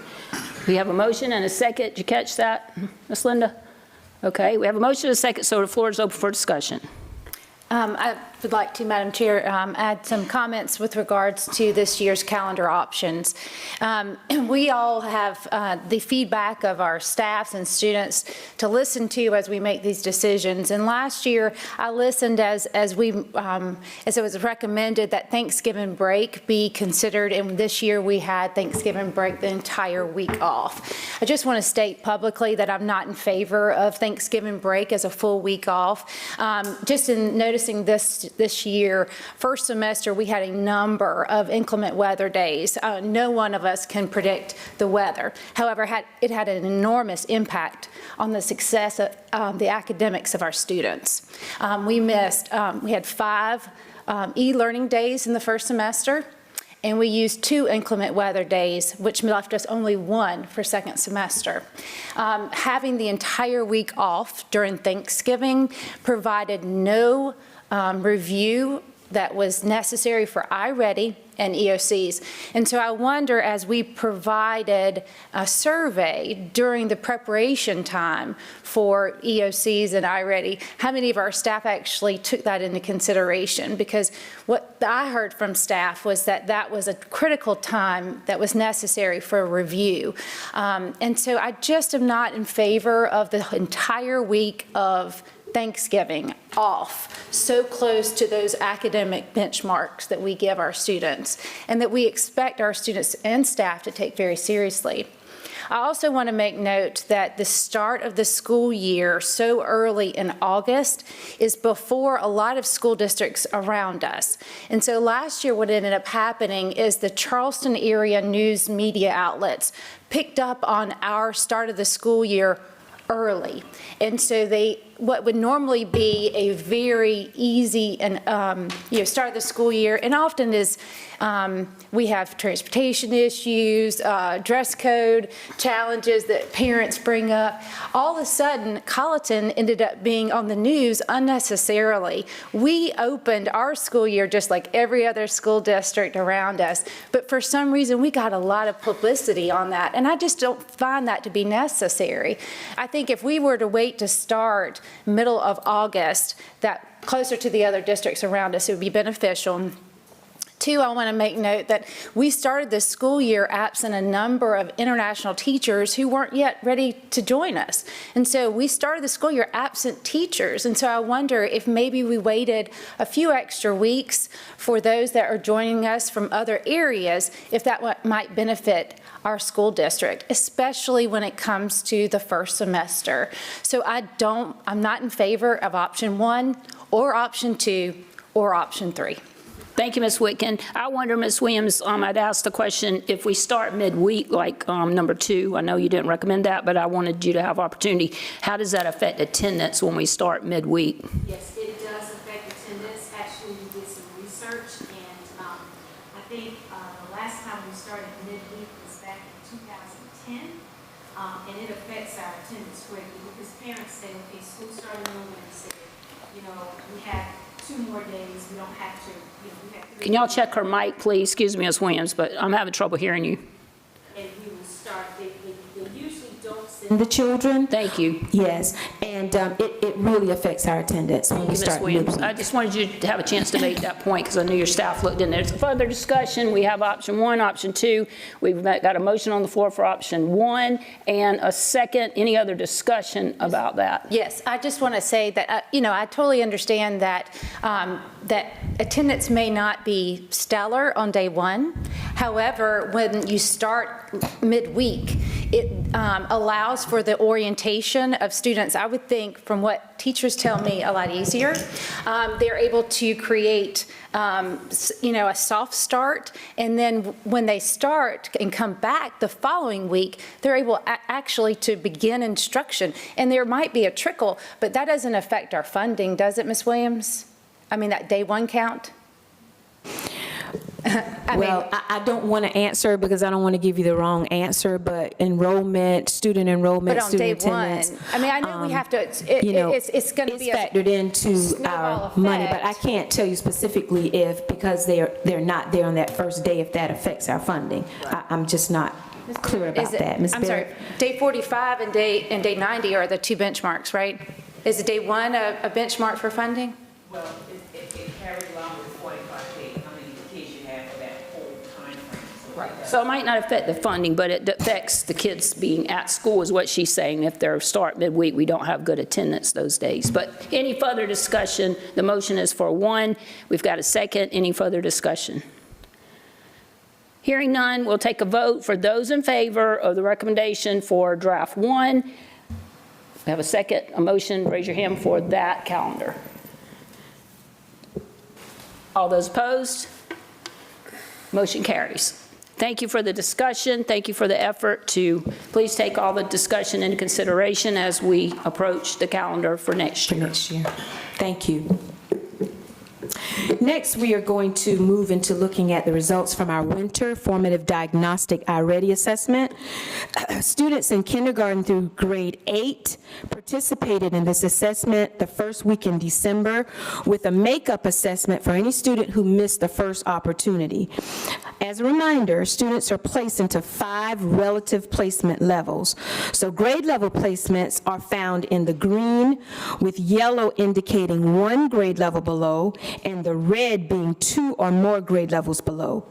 We have a motion and a second. Did you catch that, Ms. Linda? Okay, we have a motion and a second, so the floor is open for discussion. I would like to, Madam Chair, add some comments with regards to this year's calendar options. We all have the feedback of our staffs and students to listen to as we make these decisions. And last year, I listened as it was recommended that Thanksgiving break be considered, and this year we had Thanksgiving break the entire week off. I just want to state publicly that I'm not in favor of Thanksgiving break as a full week off. Just in noticing this year, first semester, we had a number of inclement weather days. No one of us can predict the weather. However, it had an enormous impact on the success of the academics of our students. We had 5 e-learning days in the first semester, and we used 2 inclement weather days, which left us only 1 for second semester. Having the entire week off during Thanksgiving provided no review that was necessary for iReady and EOCs. And so I wonder, as we provided a survey during the preparation time for EOCs and iReady, how many of our staff actually took that into consideration? Because what I heard from staff was that that was a critical time that was necessary for a review. And so I just am not in favor of the entire week of Thanksgiving off, so close to those academic benchmarks that we give our students and that we expect our students and staff to take very seriously. I also want to make note that the start of the school year so early in August is before a lot of school districts around us. And so last year what ended up happening is the Charleston area news media outlets picked up on our start of the school year early. And so what would normally be a very easy and start of the school year, and often is we have transportation issues, dress code challenges that parents bring up. All of a sudden, Colleton ended up being on the news unnecessarily. We opened our school year just like every other school district around us, but for some reason we got a lot of publicity on that, and I just don't find that to be necessary. I think if we were to wait to start middle of August, that closer to the other districts around us, it would be beneficial. 2, I want to make note that we started the school year absent a number of international teachers who weren't yet ready to join us. And so we started the school year absent teachers. And so I wonder if maybe we waited a few extra weeks for those that are joining us from other areas, if that might benefit our school district, especially when it comes to the first semester. So I'm not in favor of option 1 or option 2 or option 3. Thank you, Ms. Whitkin. I wonder, Ms. Williams, I'd ask the question, if we start midweek, like number 2, I know you didn't recommend that, but I wanted you to have opportunity. How does that affect attendance when we start midweek? Yes, it does affect attendance. Actually, we did some research, and I think the last time we started midweek was back in 2010, and it affects our attendance greatly because parents say, okay, school started on Wednesday, we have 2 more days, we don't have to, we have 3. Can y'all check her mic, please? Excuse me, Ms. Williams, but I'm having trouble hearing you. And we will start, they usually don't send The children? Thank you. Yes, and it really affects our attendance when we Ms. start Williams, midweek. I just wanted you to have a chance to make that point because I knew your staff looked in there. There's further discussion. We have option 1, option 2. We've got a motion on the floor for option 1 and a second. Any other discussion about that? Yes, I just want to say that, I totally understand that that attendance may not be stellar on day 1. However, when you start midweek, it allows for the orientation of students, I would think, from what teachers tell me, a lot easier. They're able to create, a soft start, and then when they start and come back the following week, they're able actually to begin instruction. And there might be a trickle, but that doesn't affect our funding, does it, Ms. Williams? I mean, that day 1 count? Well, I don't want to answer because I don't want to give you the wrong answer, but student enrollment, But on day student attendance. one, I mean, I know we have to, it's going to be It's factored into snowball our money, but I effect. can't tell you specifically if, because they're not there on that first day, if that affects our funding. I'm just not clear about that. Ms. I'm sorry, Barrett? day 45 and day 90 are the two benchmarks, right? Is day one a benchmark for funding? Well, it carries along with 45 days, how many kids you have for that whole time frame. Right. So it might not affect the funding, but it affects the kids being at school, is what she's saying. If they're start midweek, we don't have good attendance those days. But any further discussion? The motion is for 1. We've got a second. Any further discussion? Hearing none, we'll take a vote for those in favor of the recommendation for draft 1. We have a second, a motion. Raise your hand for that calendar. All those opposed? Motion carries. Thank you for the discussion. Thank you for the effort to please take all the discussion into consideration as we approach the calendar for next year. Thank you. Next, we are going to move into looking at the results from our winter formative diagnostic iReady assessment. Students in kindergarten through grade 8 participated in this assessment the first week in December with a makeup assessment for any student who missed the first opportunity. As a reminder, students are placed into 5 relative placement levels. So grade level placements are found in the green, with yellow indicating 1 grade level below and the red being 2 or more grade levels below.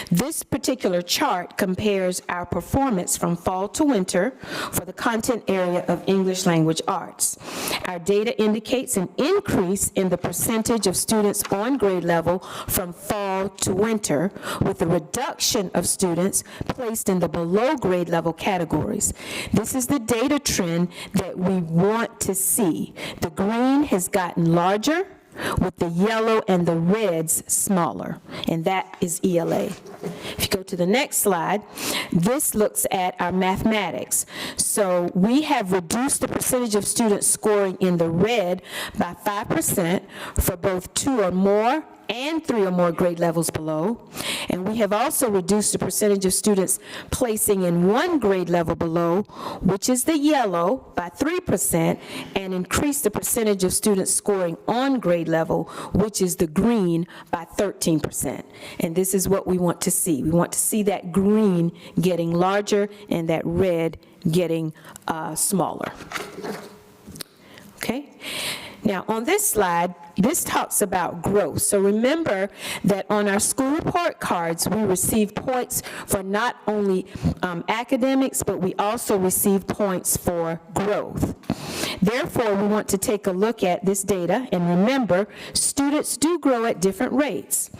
This particular chart compares our performance from fall to winter for the content area of English language arts. Our data indicates an increase in the percentage of students on grade level from fall to winter, with a reduction of students placed in the below grade level categories. This is the data trend that we want to see. The green has gotten larger, with the yellow and the reds smaller, and that is ELA. If you go to the next slide, this looks at our mathematics. So we have reduced the percentage of students scoring in the red by 5% for both 2 or more and 3 or more grade levels below. And we have also reduced the percentage of students placing in 1 grade level below, which is the yellow, by 3%, and increased the percentage of students scoring on grade level, which is the green, by 13%. And this is what we want to see. We want to see that green getting larger and that red getting smaller. Okay? Now, on this slide, this talks about growth. So remember that on our school report cards, we receive points for not only academics, but we also receive points for growth. Therefore, we want to take a look at this data, and remember, students do grow at different rates,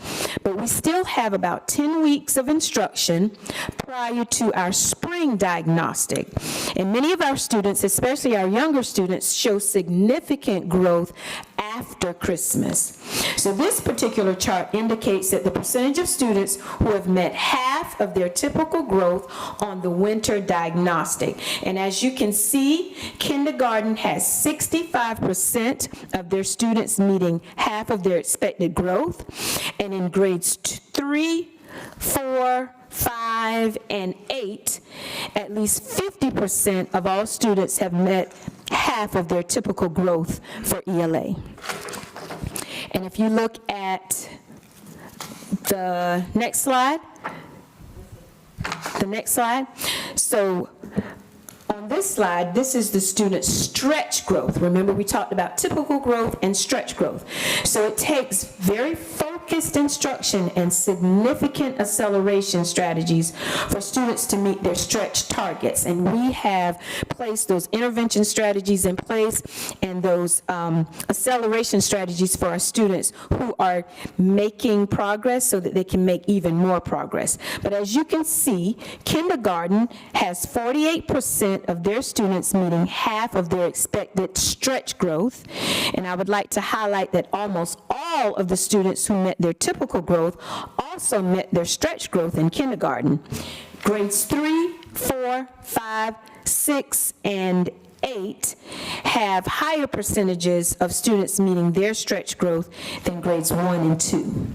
but we still have about 10 weeks of instruction prior to our spring diagnostic. And many of our students, especially our younger students, show significant growth after Christmas. So this particular chart indicates that the percentage of students who have met half of their typical growth on the winter diagnostic. And as you can see, kindergarten has 65% of their students meeting half of their expected growth. And in grades 3, 4, 5, and 8, at least 50% of all students have met half of their typical growth for ELA. And if you look at the next slide, so on this slide, this is the student stretch growth. Remember, we talked about typical growth and stretch growth. So it takes very focused instruction and significant acceleration strategies for students to meet their stretch targets. And we have placed those intervention strategies in place and those acceleration strategies for our students who are making progress so that they can make even more progress. But as you can see, kindergarten has 48% of their students meeting half of their expected stretch growth. And I would like to highlight that almost all of the students who met their typical growth also met their stretch growth in kindergarten. Grades 3, 4, 5, 6, and 8 have higher percentages of students meeting their stretch growth than grades 1 and 2.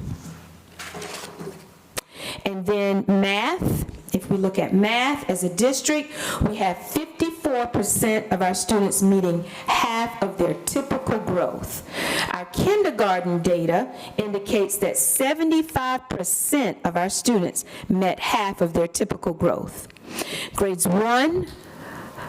And then math, if we look at math as a district, we have 54% of our students meeting half of their typical growth. Our kindergarten data indicates that 75% of our students met half of their typical growth. Grades 1,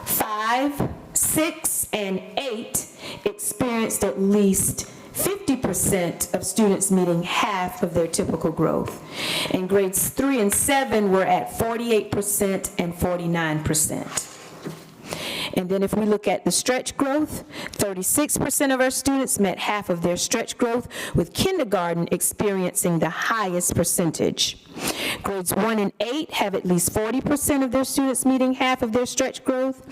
5, 6, and 8 experienced at least 50% of students meeting half of their typical growth. And grades 3 and 7 were at 48% and 49%. And then if we look at the stretch growth, 36% of our students met half of their stretch growth, with kindergarten experiencing the highest percentage. Grades 1 and 8 have at least 40% of their students meeting half of their stretch growth.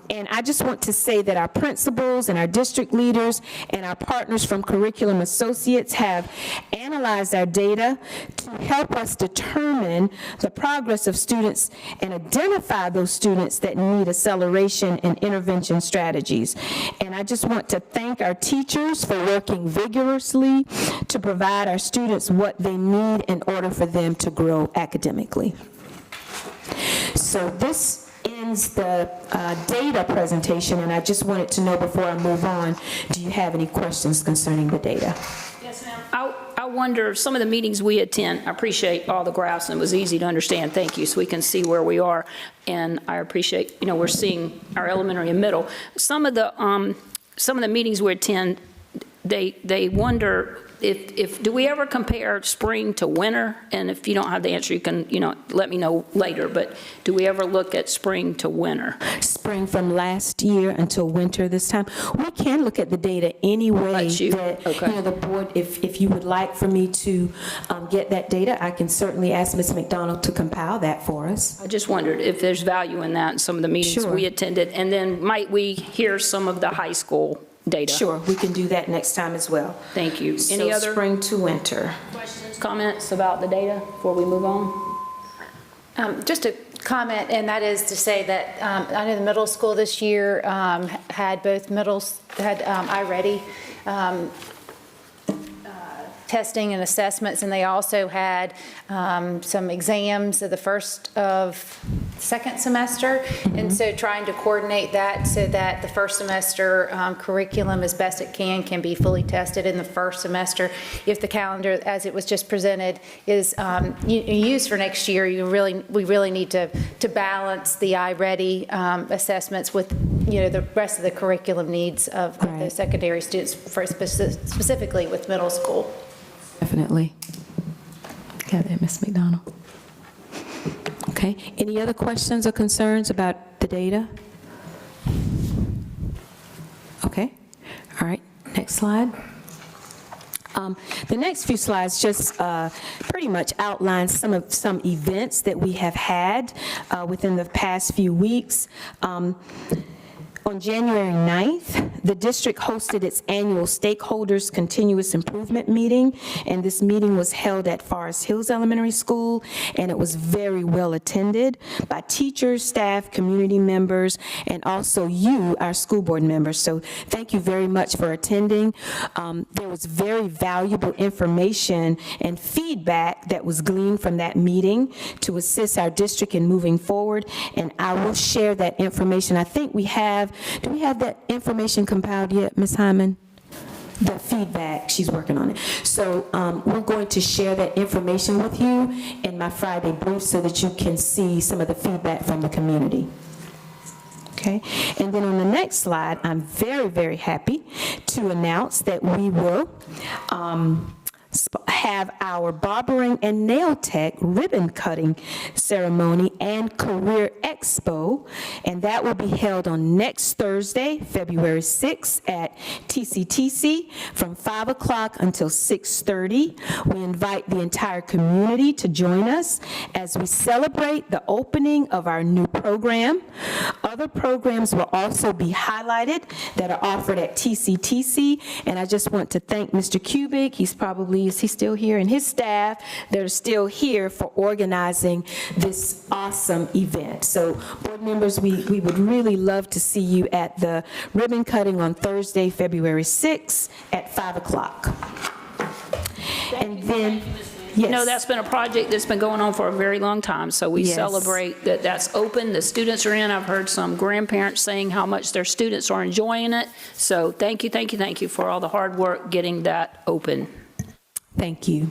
And I just want to say that our principals and our district leaders and our partners from Curriculum Associates have analyzed our data to help us determine the progress of students and identify those students that need acceleration and intervention strategies. And I just want to thank our teachers for working vigorously to provide our students what they need in order for them to grow academically. So this ends the data presentation, and I just wanted to know before I move on, do you have any questions concerning the data? Yes, ma'am. I wonder, some of the meetings we attend, I appreciate all the graphs, and it was easy to understand, thank you, so we can see where we are. And I appreciate, we're seeing our elementary and middle. Some of the meetings we attend, they wonder if do we ever compare spring to winter? And if you don't have the answer, you can, let me know later, but do we ever look at spring to winter? Spring from last year until winter this time. We can look at the data any way that, okay. The board, if you would like for me to get that data, I can certainly ask Ms. McDonald to compile that for us. I just wondered if there's value in that in some of the meetings we attended, and then might we hear some of the high school data? Sure, we can do that next time as well. Thank you. Any other spring to winter questions, comments about the data before we move on? Just a comment, and that is to say that I know the middle school this year had both iReady testing and assessments, and they also had some exams of the first of second semester. And so trying to coordinate that so that the first semester curriculum as best it can be fully tested in the first semester. If the calendar, as it was just presented, is used for next year, we really need to balance the iReady assessments with the rest of the curriculum needs of the secondary students, specifically with middle school. Definitely. Got that, Ms. McDonald. Okay, any other questions or concerns about the data? Okay, all right, next slide. The next few slides just pretty much outline some events that we have had within the past few weeks. On January 9th, the district hosted its annual Stakeholders Continuous Improvement Meeting, and this meeting was held at Forest Hills Elementary School, and it was very well attended by teachers, staff, community members, and also you, our school board members. So thank you very much for attending. There was very valuable information and feedback that was gleaned from that meeting to assist our district in moving forward, and I will share that information. I think we have. Do we have that information compiled yet, Ms. Hyman? The feedback, she's working on it. So we're going to share that information with you in my Friday brief so that you can see some of the feedback from the community. Okay, and then on the next slide, I'm very, very happy to announce that we will have our barbering and nail tech ribbon cutting ceremony and career expo, and that will be held on next Thursday, February 6th at TCTC from 5 o'clock until 6:30. We invite the entire community to join us as we celebrate the opening of our new program. Other programs will also be highlighted that are offered at TCTC, and I just want to thank Mr. Kubik. Is he still here? And his staff, they're still here for organizing this awesome event. So board members, we would really love to see you at the ribbon cutting on Thursday, February 6th at 5 o'clock. And then, You know, that's been a project that's been going on for a very long time, so we Yes. celebrate that that's open, the students are in. I've heard some grandparents saying how much their students are enjoying it. So thank you, thank you, thank you for all the hard work getting that open. Thank you.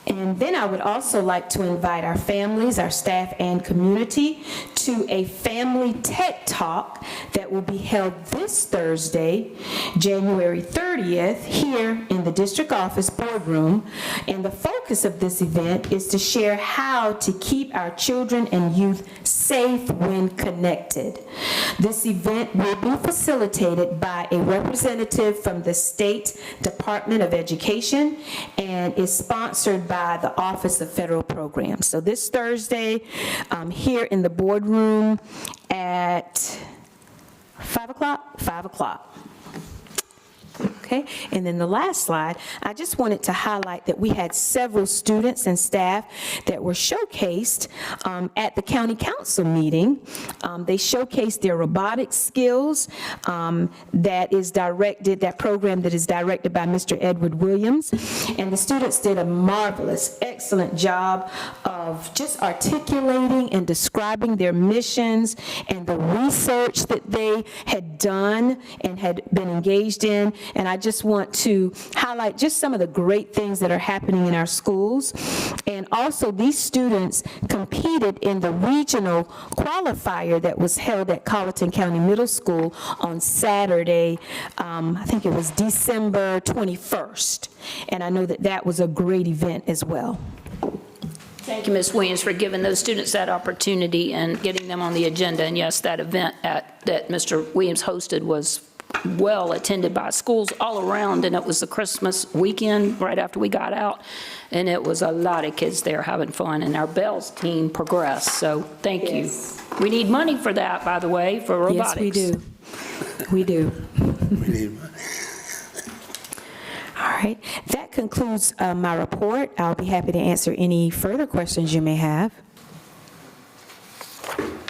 And then I would also like to invite our families, our staff, and community to a family tech talk that will be held this Thursday, January 30th, here in the district office boardroom. And the focus of this event is to share how to keep our children and youth safe when connected. This event will be facilitated by a representative from the State Department of Education and is sponsored by the Office of Federal Programs. So this Thursday, here in the boardroom at 5 o'clock? 5 o'clock. Okay, and then the last slide, I just wanted to highlight that we had several students and staff that were showcased at the county council meeting. They showcased their robotics skills that program that is directed by Mr. Edward Williams. And the students did a marvelous, excellent job of just articulating and describing their missions and the research that they had done and had been engaged in. And I just want to highlight just some of the great things that are happening in our schools. And also, these students competed in the regional qualifier that was held at Colleton County Middle School on Saturday, I think it was December 21st. And I know that that was a great event as well. Thank you, Ms. Williams, for giving those students that opportunity and getting them on the agenda. And yes, that event that Mr. Williams hosted was well attended by schools all around, and it was the Christmas weekend right after we got out, and it was a lot of kids there having fun, and our Bells team progressed, so thank you. We need money for that, by the way, for robotics. Yes, we do. We do. We need money. All right, that concludes my report. I'll be happy to answer any further questions you may have.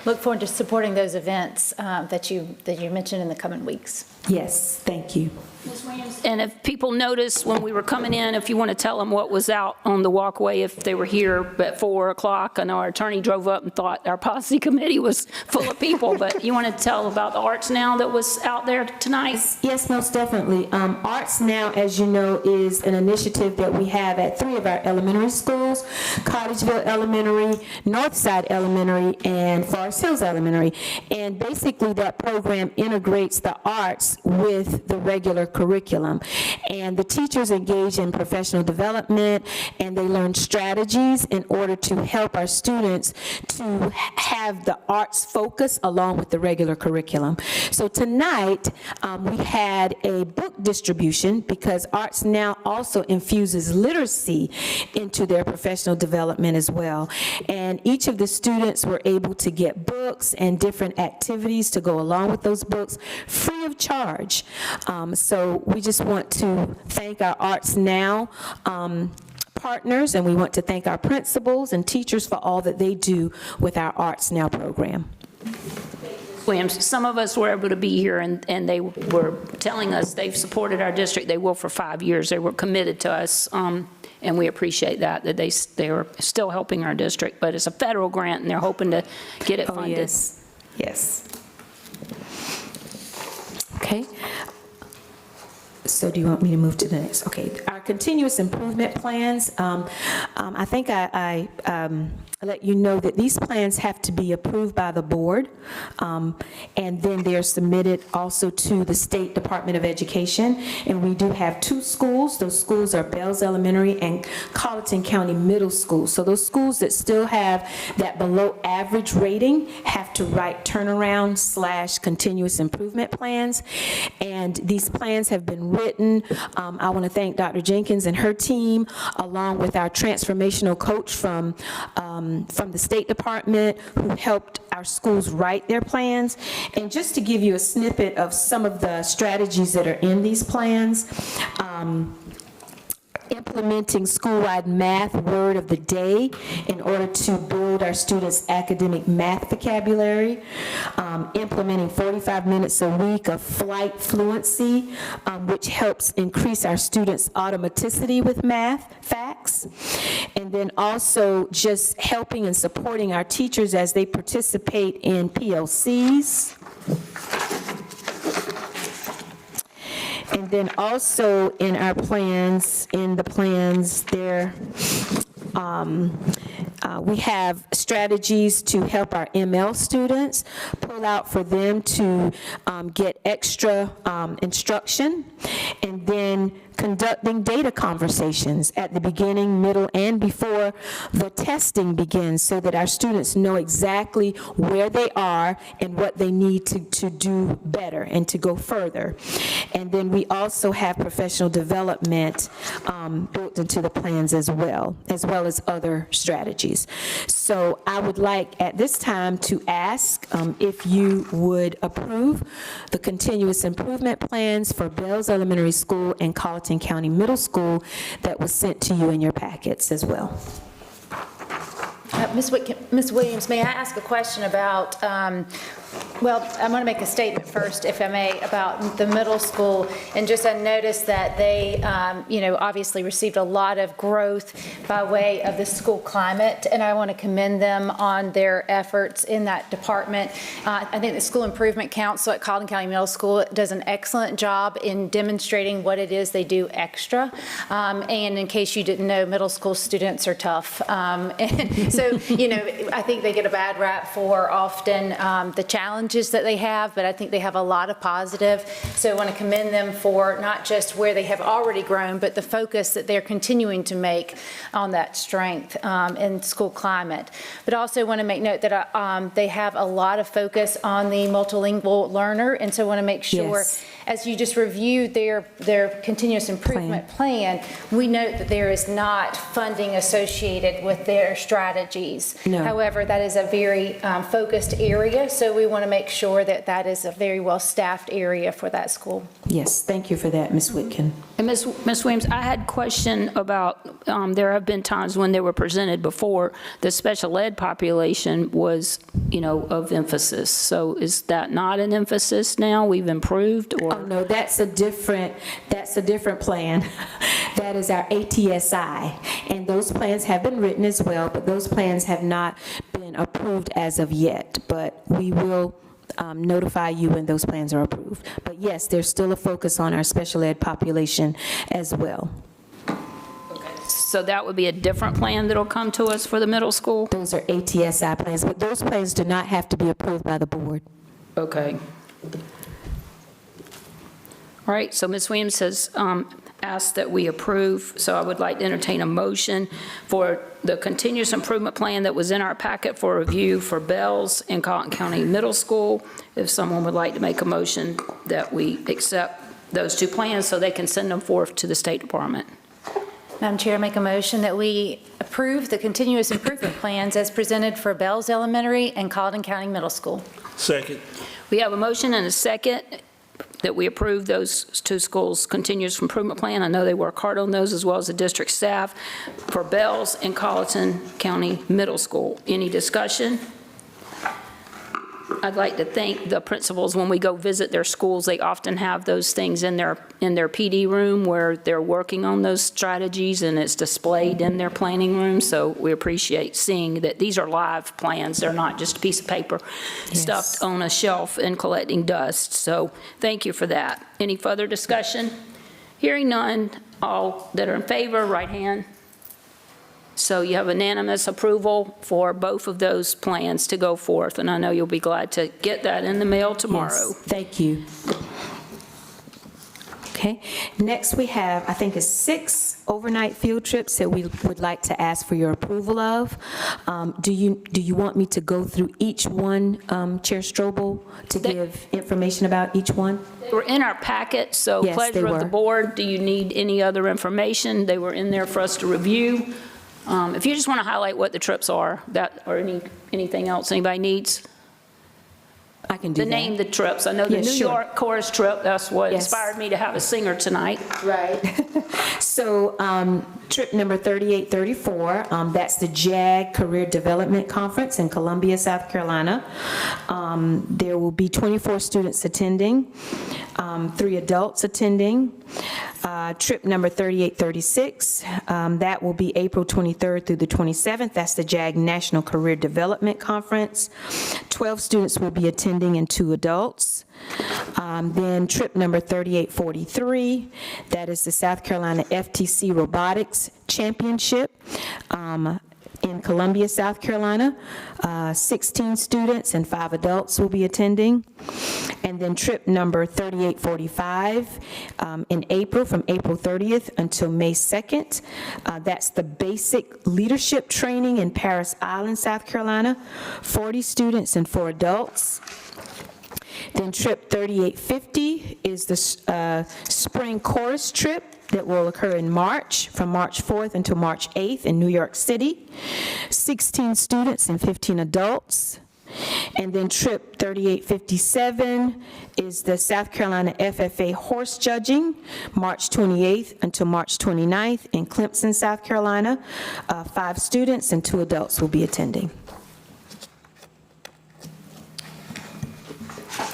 Look forward to supporting those events that you mentioned in the coming weeks. Yes, thank you. Ms. Williams, and if people noticed when we were coming in, if you want to tell them what was out on the walkway, if they were here at 4 o'clock, I know our attorney drove up and thought our policy committee was full of people, but you want to tell about the Arts Now that was out there tonight? Yes, most definitely. Arts Now, as you know, is an initiative that we have at 3 of our elementary schools, Cottageville Elementary, Northside Elementary, and Forest Hills Elementary. And basically that program integrates the arts with the regular curriculum. And the teachers engage in professional development, and they learn strategies in order to help our students to have the arts focus along with the regular curriculum. So tonight, we had a book distribution because Arts Now also infuses literacy into their professional development as well. And each of the students were able to get books and different activities to go along with those books free of charge. So we just want to thank our Arts Now partners, and we want to thank our principals and teachers for all that they do with our Arts Now program. Williams, some of us were able to be here, and they were telling us they've supported our district. They will for 5 years. They were committed to us, and we appreciate that they are still helping our district. But it's a federal grant, and they're hoping to get it funded. Yes. Yes. Okay. So do you want me to move to the next? Okay. Our continuous improvement plans, I think I let you know that these plans have to be approved by the board, and then they're submitted also to the State Department of Education. And we do have 2 schools. Those schools are Bells Elementary and Colleton County Middle School. So those schools that still have that below average rating have to write turnaround/continuous improvement plans. And these plans have been written. I want to thank Dr. Jenkins and her team, along with our transformational coach from the State Department, who helped our schools write their plans. And just to give you a snippet of some of the strategies that are in these plans, implementing school-wide math word of the day in order to build our students' academic math vocabulary, implementing 45 minutes a week of flight fluency, which helps increase our students' automaticity with math facts, and then also just helping and supporting our teachers as they participate in PLCs. And then also in our plans, there, we have strategies to help our ML students, pull out for them to get extra instruction, and then conducting data conversations at the beginning, middle, and before the testing begins so that our students know exactly where they are and what they need to do better and to go further. And then we also have professional development built into the plans as well as other strategies. So I would like at this time to ask if you would approve the continuous improvement plans for Bells Elementary School and Colleton County Middle School that was sent to you in your packets as well. Ms. Williams, may I ask a question about, well, I'm going to make a statement first, if I may, about the middle school. And just I noticed that they, obviously received a lot of growth by way of the school climate, and I want to commend them on their efforts in that department. I think the School Improvement Council at Colleton County Middle School does an excellent job in demonstrating what it is they do extra. And in case you didn't know, middle school students are tough. And so, I think they get a bad rap for often the challenges that they have, but I think they have a lot of positive. So I want to commend them for not just where they have already grown, but the focus that they're continuing to make on that strength in school climate. But also want to make note that they have a lot of focus on the multilingual learner, and so I want to make sure, as you just reviewed their continuous improvement plan, we note that there is not funding associated with their strategies. No. However, that is a very focused area, so we want to make sure that that is a very well-staffed area for that school. Yes, thank you for that, Ms. Whitkin. And Ms. Williams, I had a question about, there have been times when they were presented before, the special ed population was, of emphasis. So is that not an emphasis now? We've improved, or? Oh, no, that's a different plan. That is our ATSI. And those plans have been written as well, but those plans have not been approved as of yet. But we will notify you when those plans are approved. But yes, there's still a focus on our special ed population as well. So that would be a different plan that'll come to us for the middle school? Those are ATSI plans, but those plans do not have to be approved by the board. Okay. All right, so Ms. Williams has asked that we approve, so I would like to entertain a motion for the continuous improvement plan that was in our packet for review for Bells and Colleton County Middle School. If someone would like to make a motion that we accept those two plans so they can send them forth to the State Department. Madam Chair, I make a motion that we approve the continuous improvement plans as presented for Bells Elementary and Colleton County Middle School. Second. We have a motion and a second that we approve those two schools' continuous improvement plan. I know they work hard on those, as well as the district staff, for Bells and Colleton County Middle School. Any discussion? I'd like to thank the principals. When we go visit their schools, they often have those things in their PD room where they're working on those strategies, and it's displayed in their planning room. So we appreciate seeing that these are live plans. They're not just a piece of paper stuffed on a shelf and collecting dust. So thank you for that. Any further discussion? Hearing none, all that are in favor, right hand. So you have unanimous approval for both of those plans to go forth, and I know you'll be glad to get that in the mail tomorrow. Yes, thank you. Okay, next we have, I think it's 6 overnight field trips that we would like to ask for your approval of. Do you want me to go through each one, Chair Strobel, to give information about each one? They were in our packet, so Yes, pleasure they of the were. board. Do you need any other information? They were in there for us to review. If you just want to highlight what the trips are, or anything else anybody needs. I can do the that. name the trips. I know the Yes, New sure. York chorus trip, that's what Yes. inspired me to have a singer tonight. Right. So trip number 3834, that's the JAG Career Development Conference in Columbia, South Carolina. There will be 24 students attending, 3 adults attending. Trip number 3836, that will be April 23rd through the 27th. That's the JAG National Career Development Conference. 12 students will be attending and 2 adults. Then trip number 3843, that is the South Carolina FTC Robotics Championship in Columbia, South Carolina. 16 students and 5 adults will be attending. And then trip number 3845 in April, from April 30th until May 2nd. That's the Basic Leadership Training in Paris Island, South Carolina. 40 students and 4 adults. Then trip 3850 is the spring chorus trip that will occur in March, from March 4th until March 8th in New York City. 16 students and 15 adults. And then trip 3857 is the South Carolina FFA horse judging, March 28th until March 29th in Clemson, South Carolina. 5 students and 2 adults will be attending.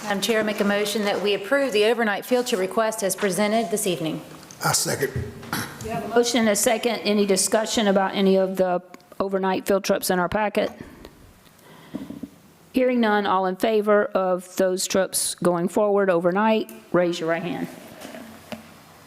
Madam Chair, I make a motion that we approve the overnight field trip request as presented this evening. I second. You have a motion and a second. Any discussion about any of the overnight field trips in our packet? Hearing none, all in favor of those trips going forward overnight, raise your right hand.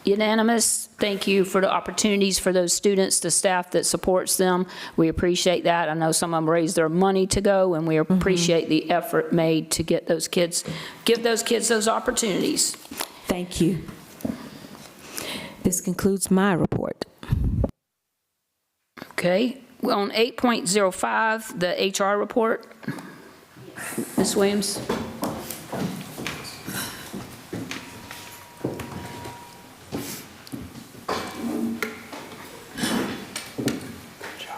Unanimous. Thank you for the opportunities for those students, the staff that supports them. We appreciate that. I know some of them raised their money to go, and we appreciate the effort made to get those kids, give those kids those opportunities. Thank you. This concludes my report. Okay, well, on 8.05, the HR report. Ms. Williams?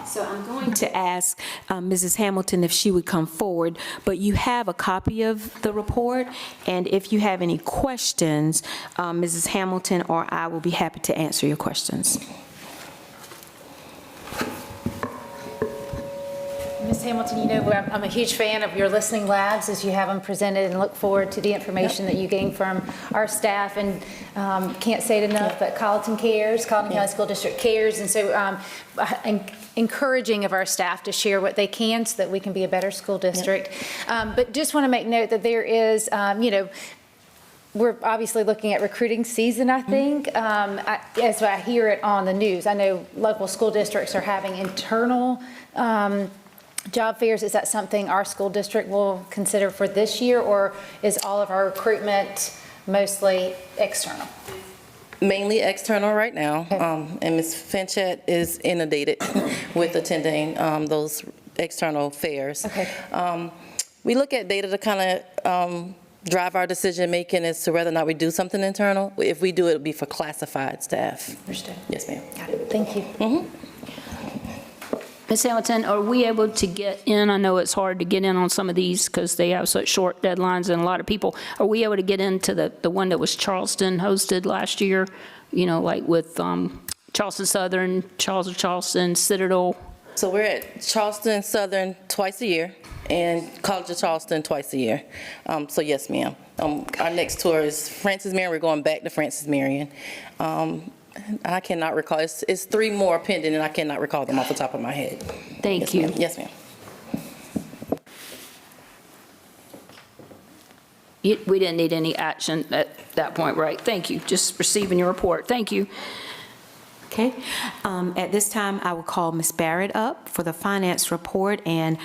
So I'm going to ask Mrs. Hamilton if she would come forward, but you have a copy of the report, and if you have any questions, Mrs. Hamilton or I will be happy to answer your questions. Ms. Hamilton, you know, I'm a huge fan of your listening labs as you have them presented, and look forward to the information that you gain from our staff. And can't say it enough, but Colleton cares, Colleton County School District cares. And so encouraging of our staff to share what they can so that we can be a better school district. But just want to make note that there is, you know, we're obviously looking at recruiting season, I think. As I hear it on the news, I know local school districts are having internal job fairs. Is that something our school district will consider for this year, or is all of our recruitment mostly external? Mainly external right now, and Ms. Finchett is inundated with attending those external fairs. Okay. We look at data to kind of drive our decision-making as to whether or not we do something internal. If we do, it'll be for classified staff. Understood. Yes, ma'am. Got it. Thank you. Ms. Hamilton, are we able to get in? I know it's hard to get in on some of these because they have such short deadlines and a lot of people. Are we able to get into the one that was Charleston hosted last year? You know, like with Charleston Southern, Charles of Charleston, Citadel? So we're at Charleston Southern twice a year and College of Charleston twice a year. So yes, ma'am. Our next tour is Francis Marion. We're going back to Francis Marion. I cannot recall. It's 3 more pending, and I cannot recall them off the top of my head. Thank you. Yes, ma'am. We didn't need any action at that point, right? Thank you. Just receiving your report. Thank you. Okay. At this time, I will call Ms. Barrett up for the finance report, and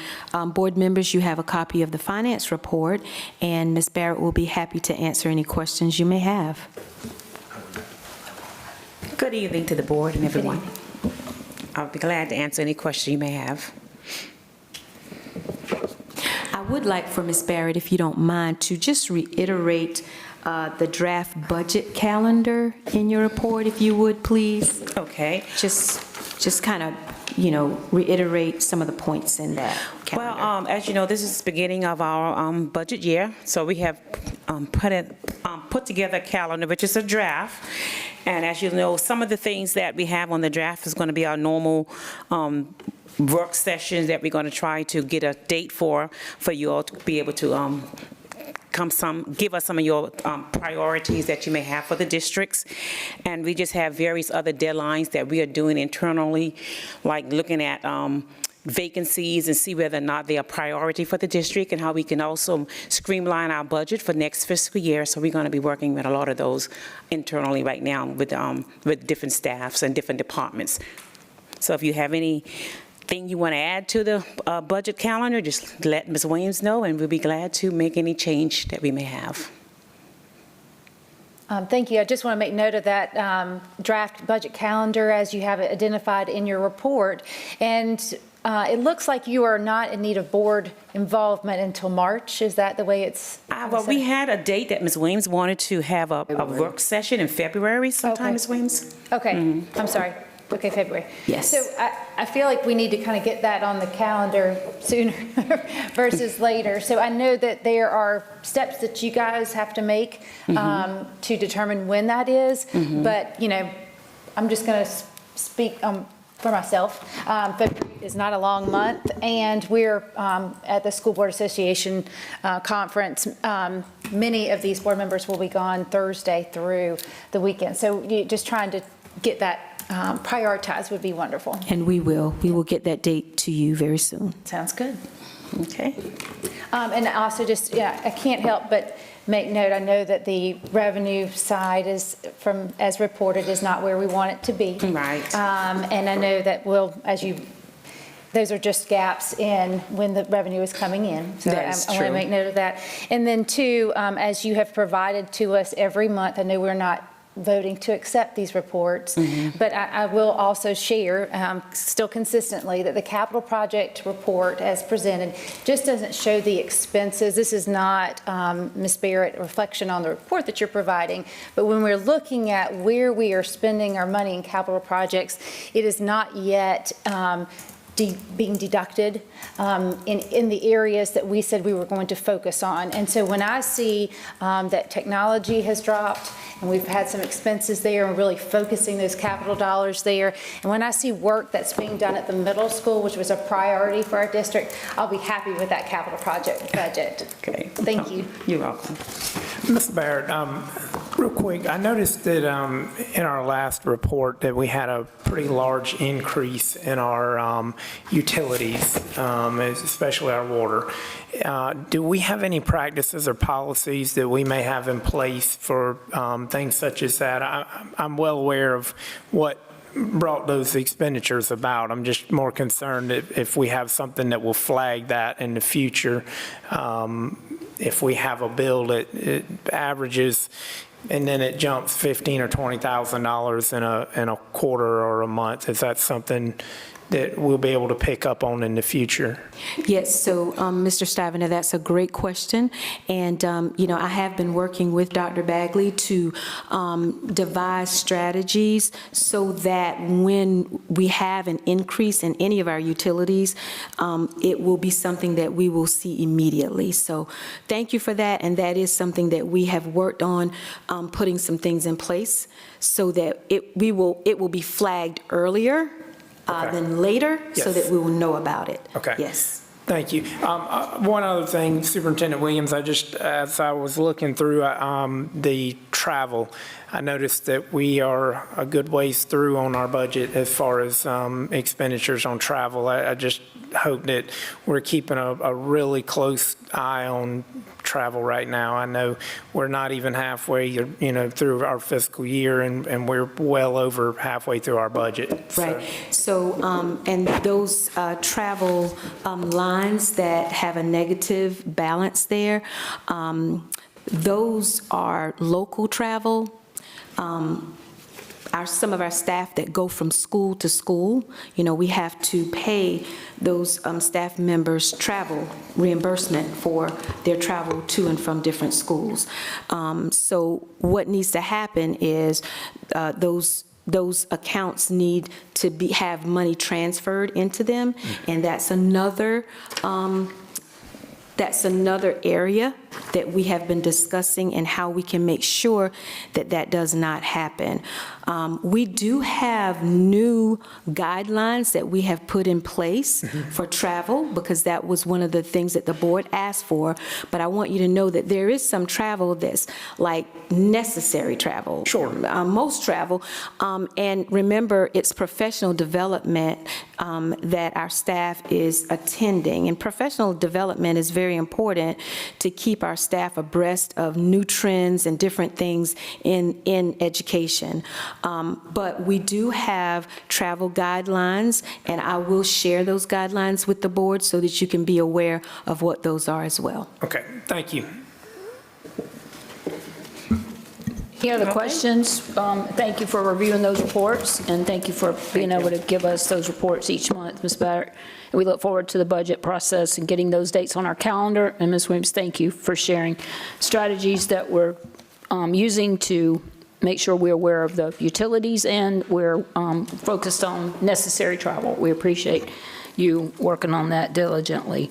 board members, you have a copy of the finance report, and Ms. Barrett will be happy to answer any questions you may have. Good evening to the board and everyone. I'll be glad to answer any question you may have. I would like for Ms. Barrett, if you don't mind, to just reiterate the draft budget calendar in your report, if you would, please. Okay. Just just kind of, reiterate some of the points in that calendar. Well, as you know, this is the beginning of our budget year, so we have put together a calendar, which is a draft. And as you know, some of the things that we have on the draft is going to be our normal work sessions that we're going to try to get a date for you all to be able to give us some of your priorities that you may have for the districts. And we just have various other deadlines that we are doing internally, like looking at vacancies and see whether or not they are priority for the district and how we can also streamline our budget for next fiscal year. So we're going to be working with a lot of those internally right now with different staffs and different departments. So if you have anything you want to add to the budget calendar, just let Ms. Williams know, and we'll be glad to make any change that we may have. Thank you. I just want to make note of that draft budget calendar as you have it identified in your report. And it looks like you are not in need of board involvement until March. Is that the way it's? Well, we had a date that Ms. Williams wanted to have a work session in February sometime, Okay. Ms. Williams. Okay, I'm sorry. Okay, February. Yes. So I feel like we need to kind of get that on the calendar sooner versus later. So I know that there are steps that you guys have to make to determine when that is. But, I'm just going to speak for myself. February is not a long month, and we're at the School Board Association conference. Many of these board members will be gone Thursday through the weekend. So just trying to get that prioritized would be wonderful. And we will get that date to you very soon. Sounds good. Okay. And also just, I can't help but make note, I know that the revenue side is, as reported, is not where we want it to be. Right. And I know that those are just gaps in when the revenue is coming in. So That is I want to true. make note of that. And then two, as you have provided to us every month, I know we're not voting to accept these reports, but I will also share still consistently that the capital project report as presented just doesn't show the expenses. This is not, Ms. Barrett, a reflection on the report that you're providing, but when we're looking at where we are spending our money in capital projects, it is not yet being deducted in the areas that we said we were going to focus on. And so when I see that technology has dropped and we've had some expenses there and really focusing those capital dollars there, and when I see work that's being done at the middle school, which was a priority for our district, I'll be happy with that capital project budget. Okay. Thank you. You're welcome. Ms. Barrett, real quick, I noticed that in our last report that we had a pretty large increase in our utilities, especially our water. Do we have any practices or policies that we may have in place for things such as that? I'm well aware of what brought those expenditures about. I'm just more concerned if we have something that will flag that in the future. If we have a bill that it averages and then it jumps $15,000 or $20,000 in a quarter or a month, is that something that we'll be able to pick up on in the future? Yes, so Mr. Stivner, that's a great question. And, I have been working with Dr. Bagley to devise strategies so that when we have an increase in any of our utilities, it will be something that we will see immediately. So thank you for that. And that is something that we have worked on, putting some things in place so that it will be flagged earlier than later, so Yes. that we will know about it. Okay. Yes. Thank you. One other thing, Superintendent Williams, as I was looking through the travel, I noticed that we are a good ways through on our budget as far as expenditures on travel. I just hope that we're keeping a really close eye on travel right now. I know we're not even halfway, through our fiscal year, and we're well over halfway through our budget. Right. So, and those travel lines that have a negative balance there, those are local travel. Some of our staff that go from school to school, we have to pay those staff members travel reimbursement for their travel to and from different schools. So what needs to happen is those those accounts need to have money transferred into them, and that's another area that we have been discussing and how we can make sure that that does not happen. We do have new guidelines that we have put in place for travel, because that was one of the things that the board asked for. But I want you to know that there is some travel that's like necessary travel. Sure. Most travel. And remember, it's professional development that our staff is attending. And professional development is very important to keep our staff abreast of new trends and different things in education. But we do have travel guidelines, and I will share those guidelines with the board so that you can be aware of what those are as well. Okay, thank you. Any other questions? Thank you for reviewing those reports, and thank you for being able to give us those reports each month, Ms. Barrett. And we look forward to the budget process and getting those dates on our calendar. And Ms. Williams, thank you for sharing strategies that we're using to make sure we're aware of the utilities, and we're focused on necessary travel. We appreciate you working on that diligently.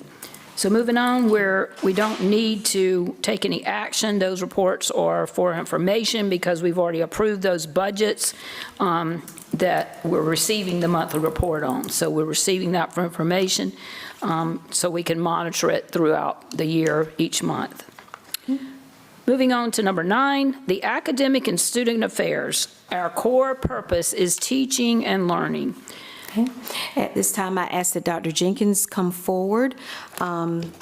So moving on, where we don't need to take any action, those reports are for information because we've already approved those budgets that we're receiving the monthly report on. So we're receiving that for information so we can monitor it throughout the year, each month. Moving on to number 9, the academic and student affairs. Our core purpose is teaching and learning. Okay. At this time, I ask that Dr. Jenkins come forward. And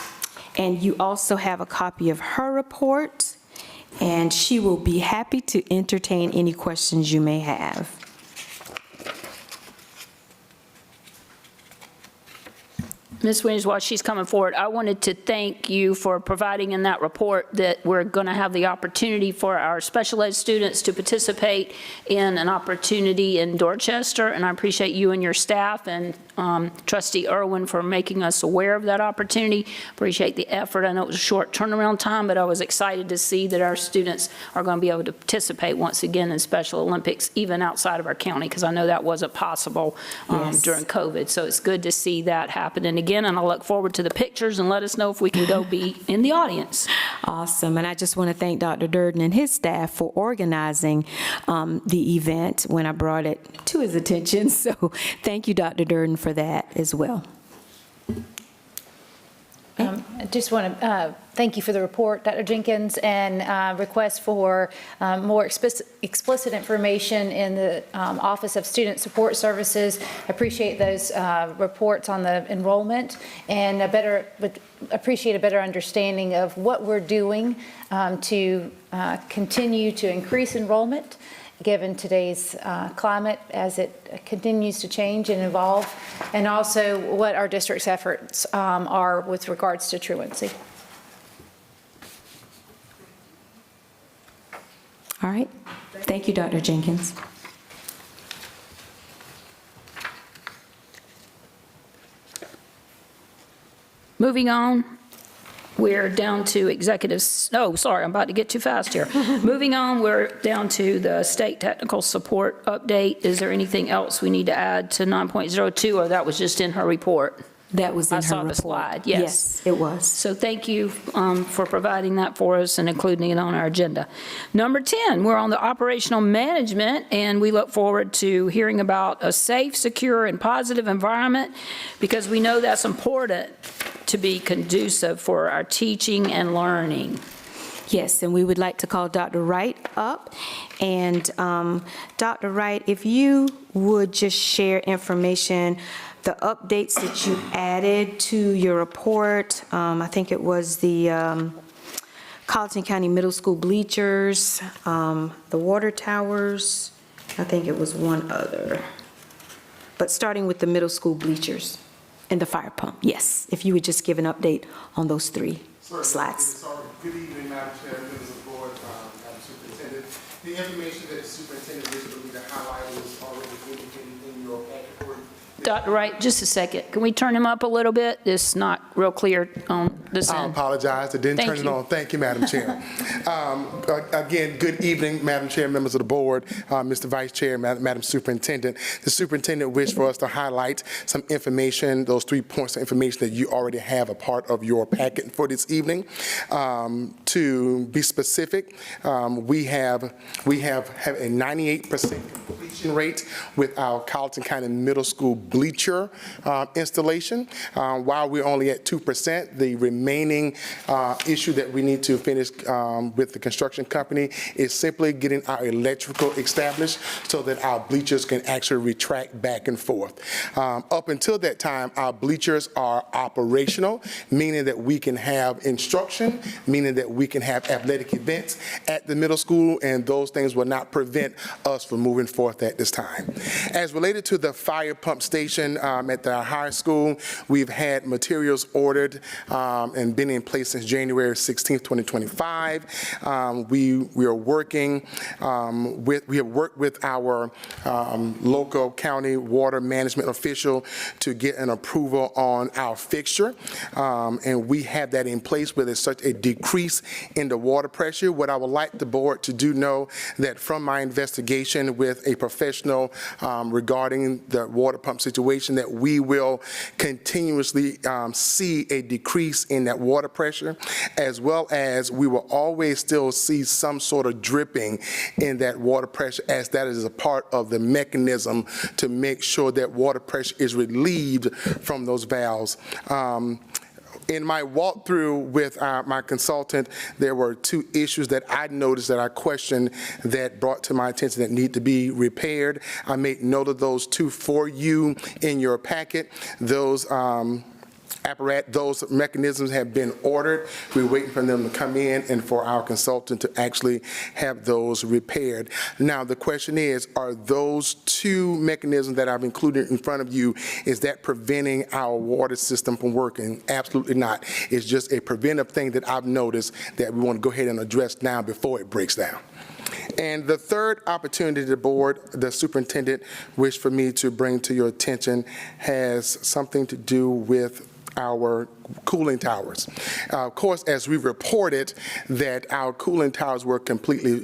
you also have a copy of her report, and she will be happy to entertain any questions you may have. Ms. Williams, while she's coming forward, I wanted to thank you for providing in that report that we're going to have the opportunity for our special ed students to participate in an opportunity in Dorchester, and I appreciate you and your staff and Trustee Irwin for making us aware of that opportunity. Appreciate the effort. I know it was a short turnaround time, but I was excited to see that our students are going to be able to participate once again in Special Olympics, even outside of our county, because I know that wasn't possible during COVID. So it's good to see that happen. And again, and I look forward to the pictures, and let us know if we can go be in the audience. Awesome. And I just want to thank Dr. Durden and his staff for organizing the event when I brought it to his attention. So thank you, Dr. Durden, for that as well. I just want to thank you for the report, Dr. Jenkins, and request for more explicit information in the Office of Student Support Services. I appreciate those reports on the enrollment, and would appreciate a better understanding of what we're doing to continue to increase enrollment, given today's climate as it continues to change and evolve, and also what our district's efforts are with regards to truancy. All right. Thank you, Dr. Jenkins. Moving on, we're down to executives. Oh, sorry, I'm about to get too fast here. Moving on, we're down to the state technical support update. Is there anything else we need to add to 9.02, or that was just in her report? That was in her report. I saw the slide, yes. Yes, it was. So thank you for providing that for us and including it on our agenda. Number 10, we're on the operational management, and we look forward to hearing about a safe, secure, and positive environment, because we know that's important to be conducive for our teaching and learning. Yes, and we would like to call Dr. Wright up. And Dr. Wright, if you would just share information, the updates that you added to your report. I think it was the Colleton County Middle School bleachers, the water towers. I think it was one other. But starting with the middle school bleachers and the fire pump. Yes, if you would just give an update on those 3 slides. Good evening, Madam Chair, members of the board, Madam Superintendent. The information that the superintendent wished for me to highlight was already indicated in your packet for Dr. Wright, just a second. Can we turn him up a little bit? It's not real clear on this I end. apologize, I didn't Thank turn it you. on. Thank you, Madam Chair. Again, good evening, Madam Chair, members of the board, Mr. Vice Chair, Madam Superintendent. The superintendent wished for us to highlight some information, those 3 points of information that you already have a part of your packet for this evening. To be specific, we have a 98% completion rate with our Colleton County Middle School bleacher installation. While we're only at 2%, the remaining issue that we need to finish with the construction company is simply getting our electrical established so that our bleachers can actually retract back and forth. Up until that time, our bleachers are operational, meaning that we can have instruction, meaning that we can have athletic events at the middle school, and those things will not prevent us from moving forth at this time. As related to the fire pump station at the high school, we've had materials ordered and been in place since January 16th, 2025. We are working we have worked with our local county water management official to get an approval on our fixture, and we have that in place where there's such a decrease in the water pressure. What I would like the board to do know that from my investigation with a professional regarding the water pump situation, that we will continuously see a decrease in that water pressure, as well as we will always still see some sort of dripping in that water pressure, as that is a part of the mechanism to make sure that water pressure is relieved from those valves. In my walkthrough with my consultant, there were 2 issues that I noticed that I questioned that brought to my attention that need to be repaired. I made note of those 2 for you in your packet. Those mechanisms have been ordered. We're waiting for them to come in and for our consultant to actually have those repaired. Now, the question is, are those 2 mechanisms that I've included in front of you, is that preventing our water system from working? Absolutely not. It's just a preventive thing that I've noticed that we want to go ahead and address now before it breaks down. And the third opportunity the board, the superintendent wished for me to bring to your attention has something to do with our cooling towers. Of course, as we reported that our cooling towers were completely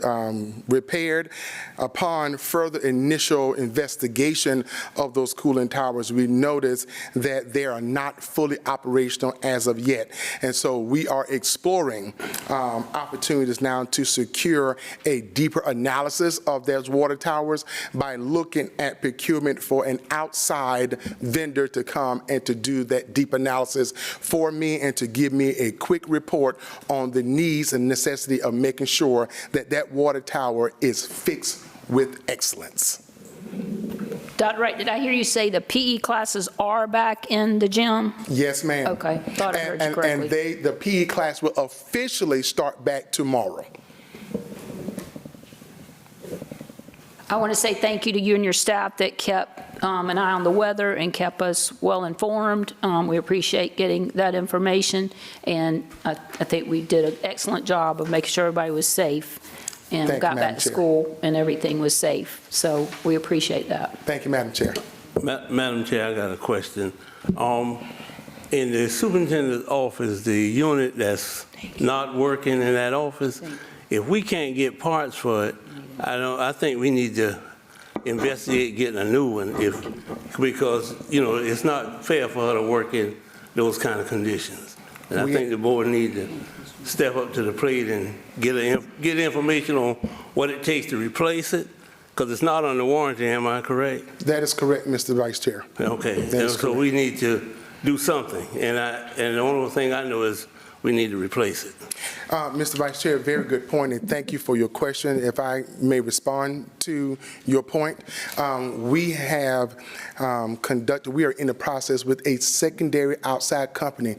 repaired, upon further initial investigation of those cooling towers, we noticed that they are not fully operational as of yet. And so we are exploring opportunities now to secure a deeper analysis of those water towers by looking at procurement for an outside vendor to come and to do that deep analysis for me and to give me a quick report on the needs and necessity of making sure that that water tower is fixed with excellence. Dr. Wright, did I hear you say the PE classes are back in the gym? Yes, ma'am. Okay, thought I heard you correctly. And the PE class will officially start back tomorrow. I want to say thank you to you and your staff that kept an eye on the weather and kept us well informed. We appreciate getting that information, and I think we did an excellent job of making sure everybody was safe and Thank you, got Madam back to Chair. school and everything was safe. So we appreciate that. Thank you, Madam Chair. Madam Chair, I got a question. In the superintendent's office, the unit that's not working in that office, if we can't get parts for it, I think we need to investigate getting a new one because, you know, it's not fair for her to work in those kind of conditions. And I think the board need to step up to the plate and get information on what it takes to replace it, because it's not under warranty, am I correct? That is correct, Mr. Vice Chair. Okay, That is so correct. we need to do something, and the only thing I know is we need to replace it. Mr. Vice Chair, very good point, and thank you for your question. If I may respond to your point, we have we are in the process with a secondary outside company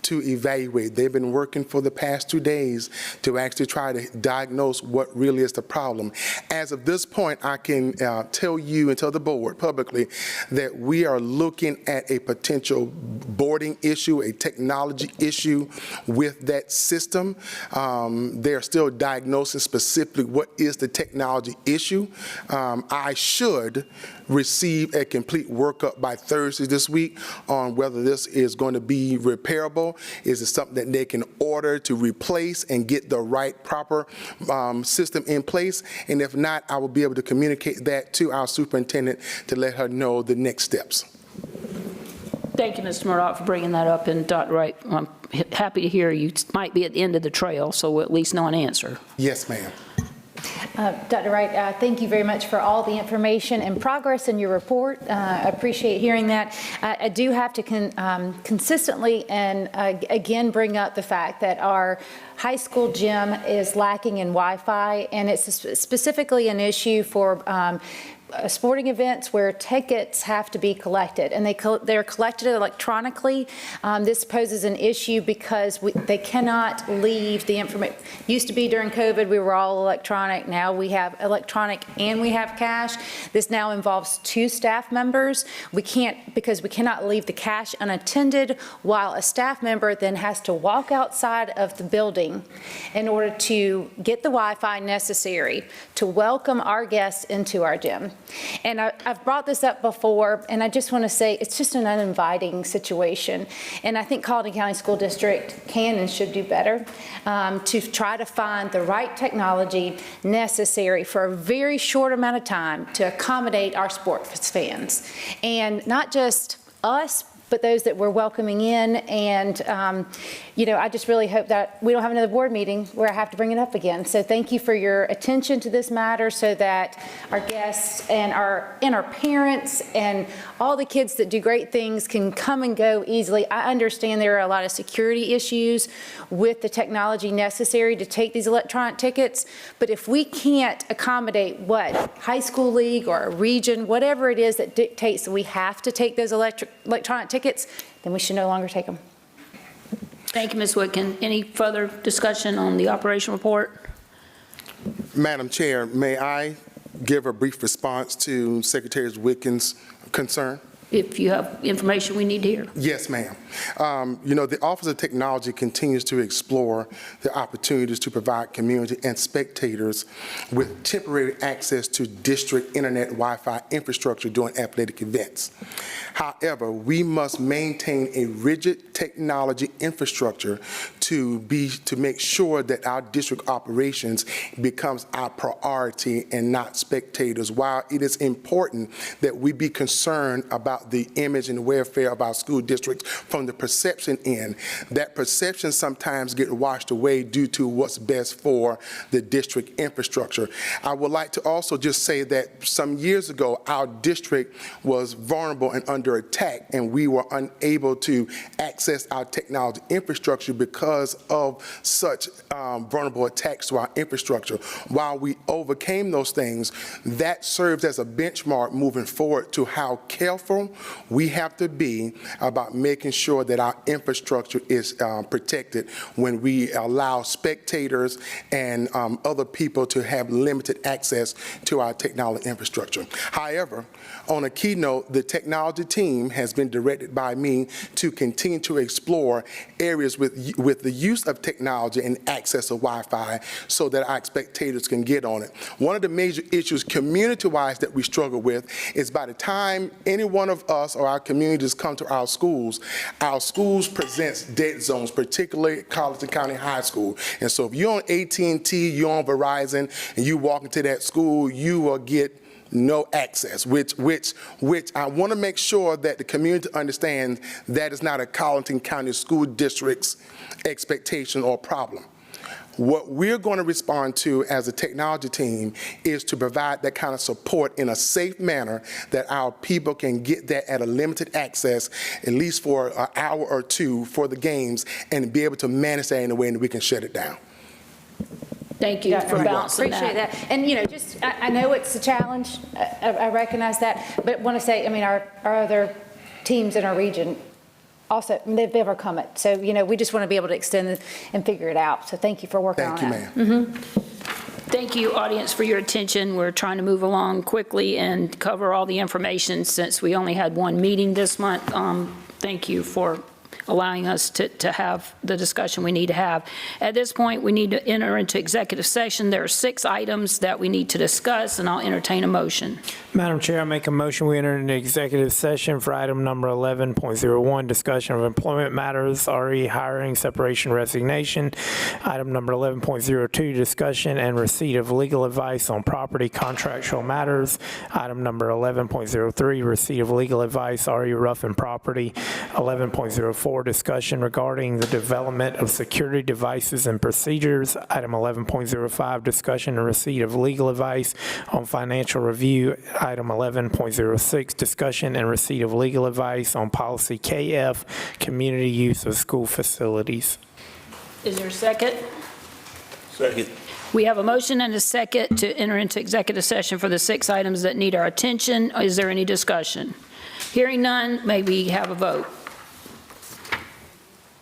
to evaluate. They've been working for the past 2 days to actually try to diagnose what really is the problem. As of this point, I can tell you and tell the board publicly that we are looking at a potential boarding issue, a technology issue with that system. They're still diagnosing specifically what is the technology issue. I should receive a complete workup by Thursday this week on whether this is going to be repairable. Is it something that they can order to replace and get the right proper system in place? And if not, I will be able to communicate that to our superintendent to let her know the next steps. Thank you, Mr. Murdock, for bringing that up. And Dr. Wright, I'm happy to hear you might be at the end of the trail, so we'll at least know an answer. Yes, ma'am. Dr. Wright, thank you very much for all the information and progress in your report. I appreciate hearing that. I do have to consistently and again bring up the fact that our high school gym is lacking in Wi-Fi, and it's specifically an issue for sporting events where tickets have to be collected, and they're collected electronically. This poses an issue because they cannot leave the information. Used to be during COVID, we were all electronic. Now we have electronic and we have cash. This now involves 2 staff members. Because we cannot leave the cash unattended, while a staff member then has to walk outside of the building in order to get the Wi-Fi necessary to welcome our guests into our gym. And I've brought this up before, and I just want to say it's just an uninviting situation. And I think Colleton County School District can and should do better to try to find the right technology necessary for a very short amount of time to accommodate our sports fans. And not just us, but those that we're welcoming in. And, I just really hope that we don't have another board meeting where I have to bring it up again. So thank you for your attention to this matter so that our guests and our parents and all the kids that do great things can come and go easily. I understand there are a lot of security issues with the technology necessary to take these electronic tickets, but if we can't accommodate what high school league or a region, whatever it is that dictates that we have to take those electronic tickets, then we should no longer take them. Thank you, Ms. Whitkin. Any further discussion on the operation report? Madam Chair, may I give a brief response to Secretary Whitkin's concern? If you have information we need to hear. Yes, ma'am. The Office of Technology continues to explore the opportunities to provide community and spectators with temporary access to district internet Wi-Fi infrastructure during athletic events. However, we must maintain a rigid technology infrastructure to make sure that our district operations becomes our priority and not spectators. While it is important that we be concerned about the image and welfare of our school districts from the perception end, that perception sometimes get washed away due to what's best for the district infrastructure. I would like to also just say that some years ago, our district was vulnerable and under attack, and we were unable to access our technology infrastructure because of such vulnerable attacks to our infrastructure. While we overcame those things, that serves as a benchmark moving forward to how careful we have to be about making sure that our infrastructure is protected when we allow spectators and other people to have limited access to our technology infrastructure. However, on a keynote, the technology team has been directed by me to continue to explore areas with the use of technology and access of Wi-Fi so that our spectators can get on it. One of the major issues community-wise that we struggle with is by the time any one of us or our communities come to our schools presents dead zones, particularly Colleton County High School. And so if you're on AT&T, you're on Verizon, and you walk into that school, you will get no access, which I want to make sure that the community understands that is not a Colleton County School District's expectation or problem. What we're going to respond to as a technology team is to provide that kind of support in a safe manner that our people can get that at a limited access, at least for an hour or two for the games, and be able to manage that in a way that we can shut it down. Thank you for balancing Appreciate that. And, I know it's a challenge. I recognize that. But want to say, our other teams in our region also, they've overcome it. So, we just want to be able to extend it and figure it out. So thank you for working on Thank that. you, ma'am. Thank you, audience, for your attention. We're trying to move along quickly and cover all the information since we only had one meeting this month. Thank you for allowing us to have the discussion we need to have. At this point, we need to enter into executive session. There are 6 items that we need to discuss, and I'll entertain a motion. Madam Chair, I make a motion we enter into executive session for item number 11.01, discussion of employment matters, RE hiring, separation, resignation. Item number 11.02, discussion and receipt of legal advice on property contractual matters. Item number 11.03, receipt of legal advice, RE rough and property. 11.04, discussion regarding the development of security devices and procedures. Item 11.05, discussion and receipt of legal advice on financial review. Item 11.06, discussion and receipt of legal advice on policy KF, community use of school facilities. Is there a second? Second. We have a motion and a second to enter into executive session for the 6 items that need our attention. Is there any discussion? Hearing none, may we have a vote?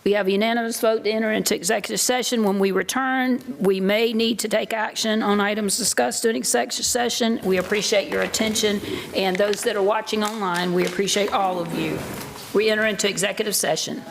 We have a unanimous vote to enter into executive session. When we return, we may need to take action on items discussed during executive session. We appreciate your attention, and those that are watching online, we appreciate all of you. We enter into executive session.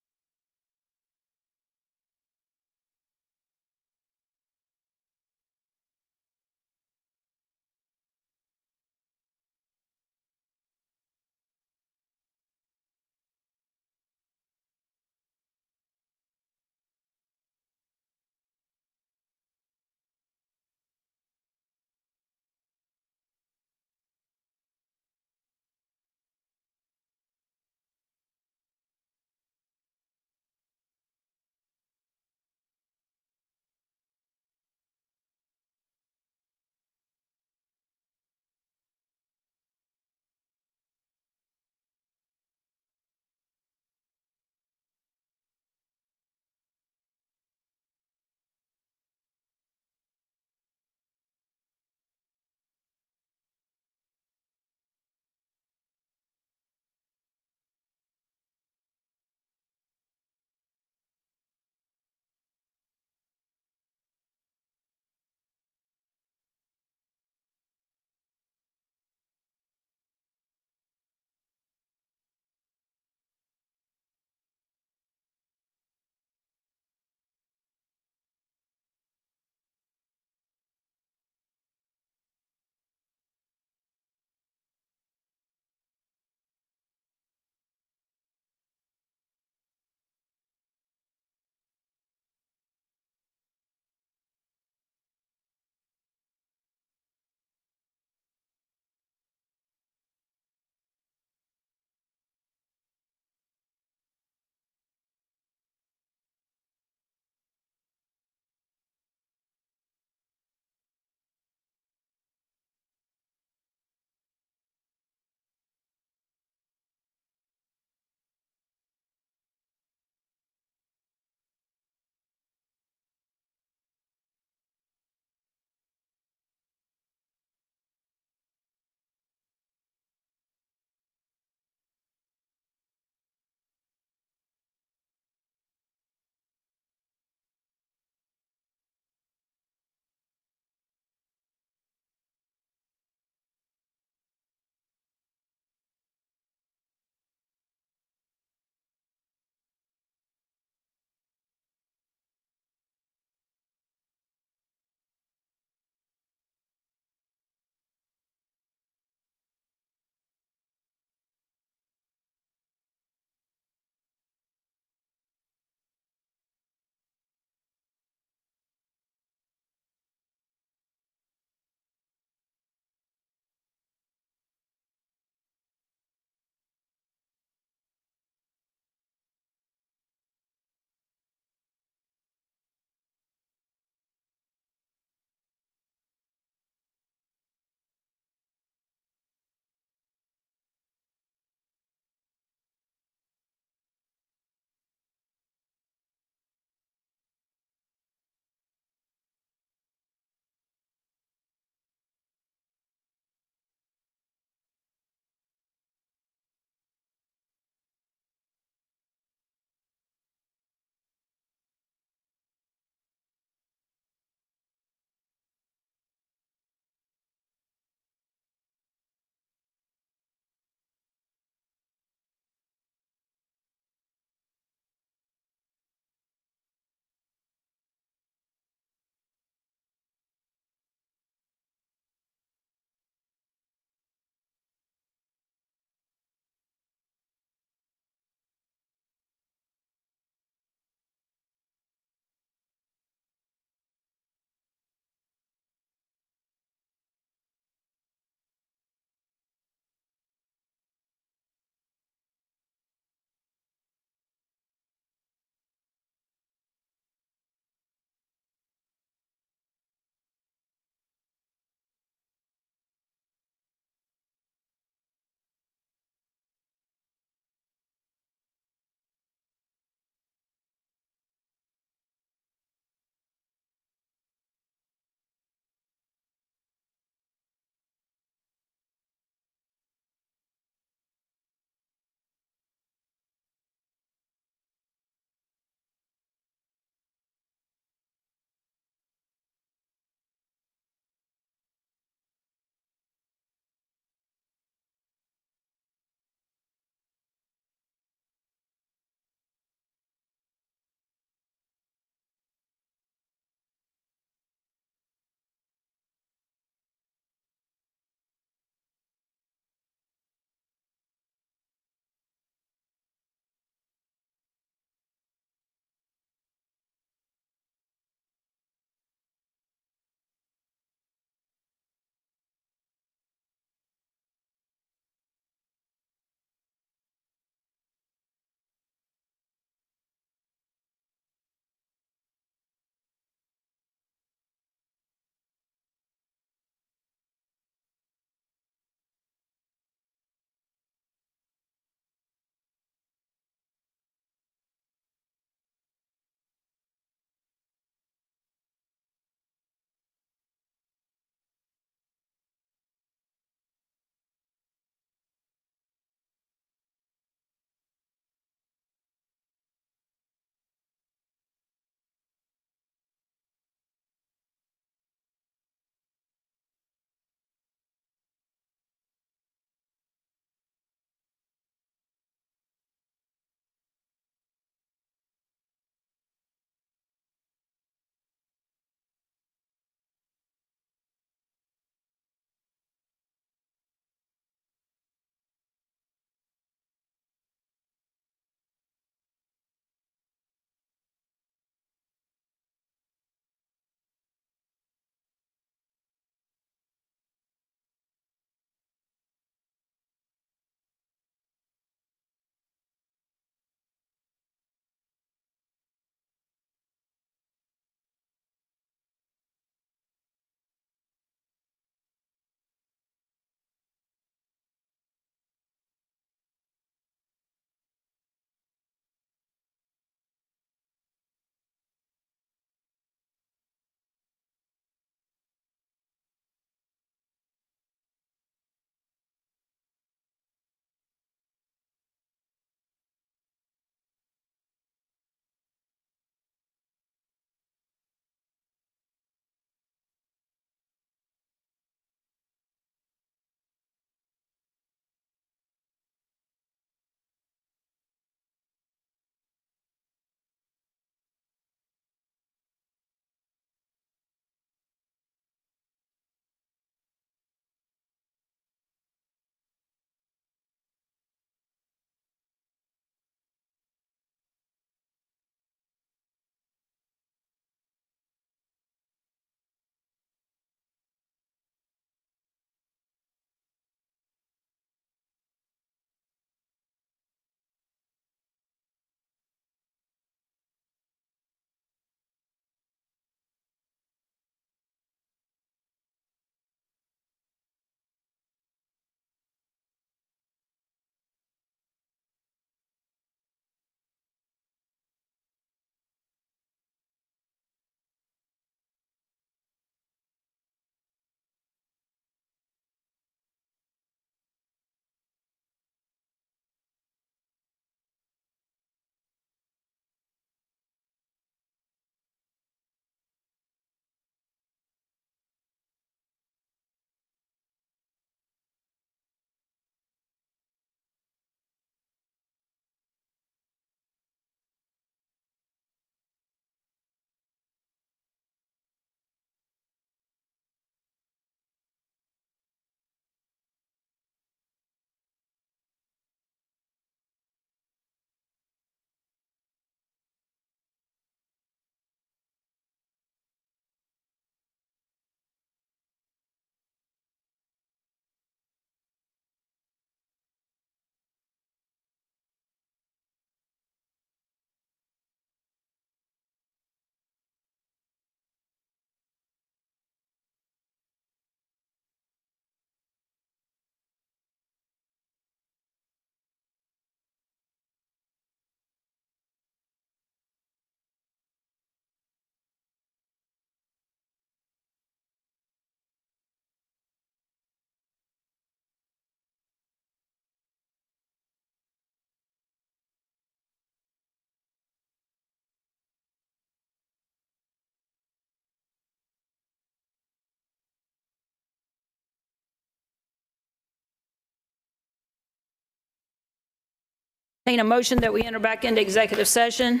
Entertain a motion that we enter back into executive session.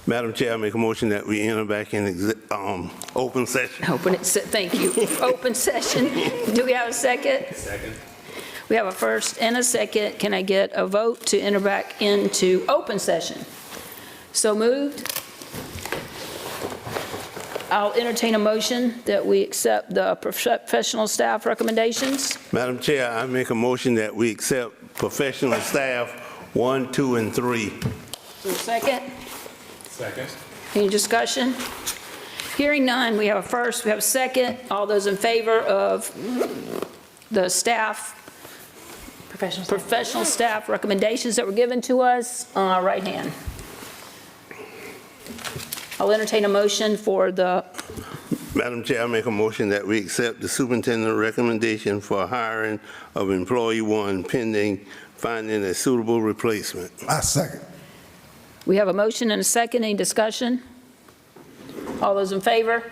Madam Chair, I make a motion that we enter back in open session. Thank you. Open session. Do we have a second? Second. We have a first and a second. Can I get a vote to enter back into open session? So moved. I'll entertain a motion that we accept the professional staff recommendations. Madam Chair, I make a motion that we accept professional staff 1, 2, and 3. Is there a second? Second. Any discussion? Hearing none, we have a first, we have a second. All those in favor of the staff, professional staff recommendations that were given to us, right hand. I'll entertain a motion for the, Madam Chair, I make a motion that we accept the superintendent recommendation for hiring of employee 1 pending finding a suitable replacement. I second. we have a motion and a second. Any discussion? All those in favor?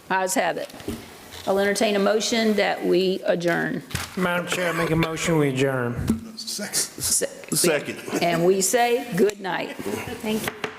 Ayes have it. I'll entertain a motion that we adjourn. Madam Chair, I make a motion, we adjourn. Second. And we say good night. Thank you.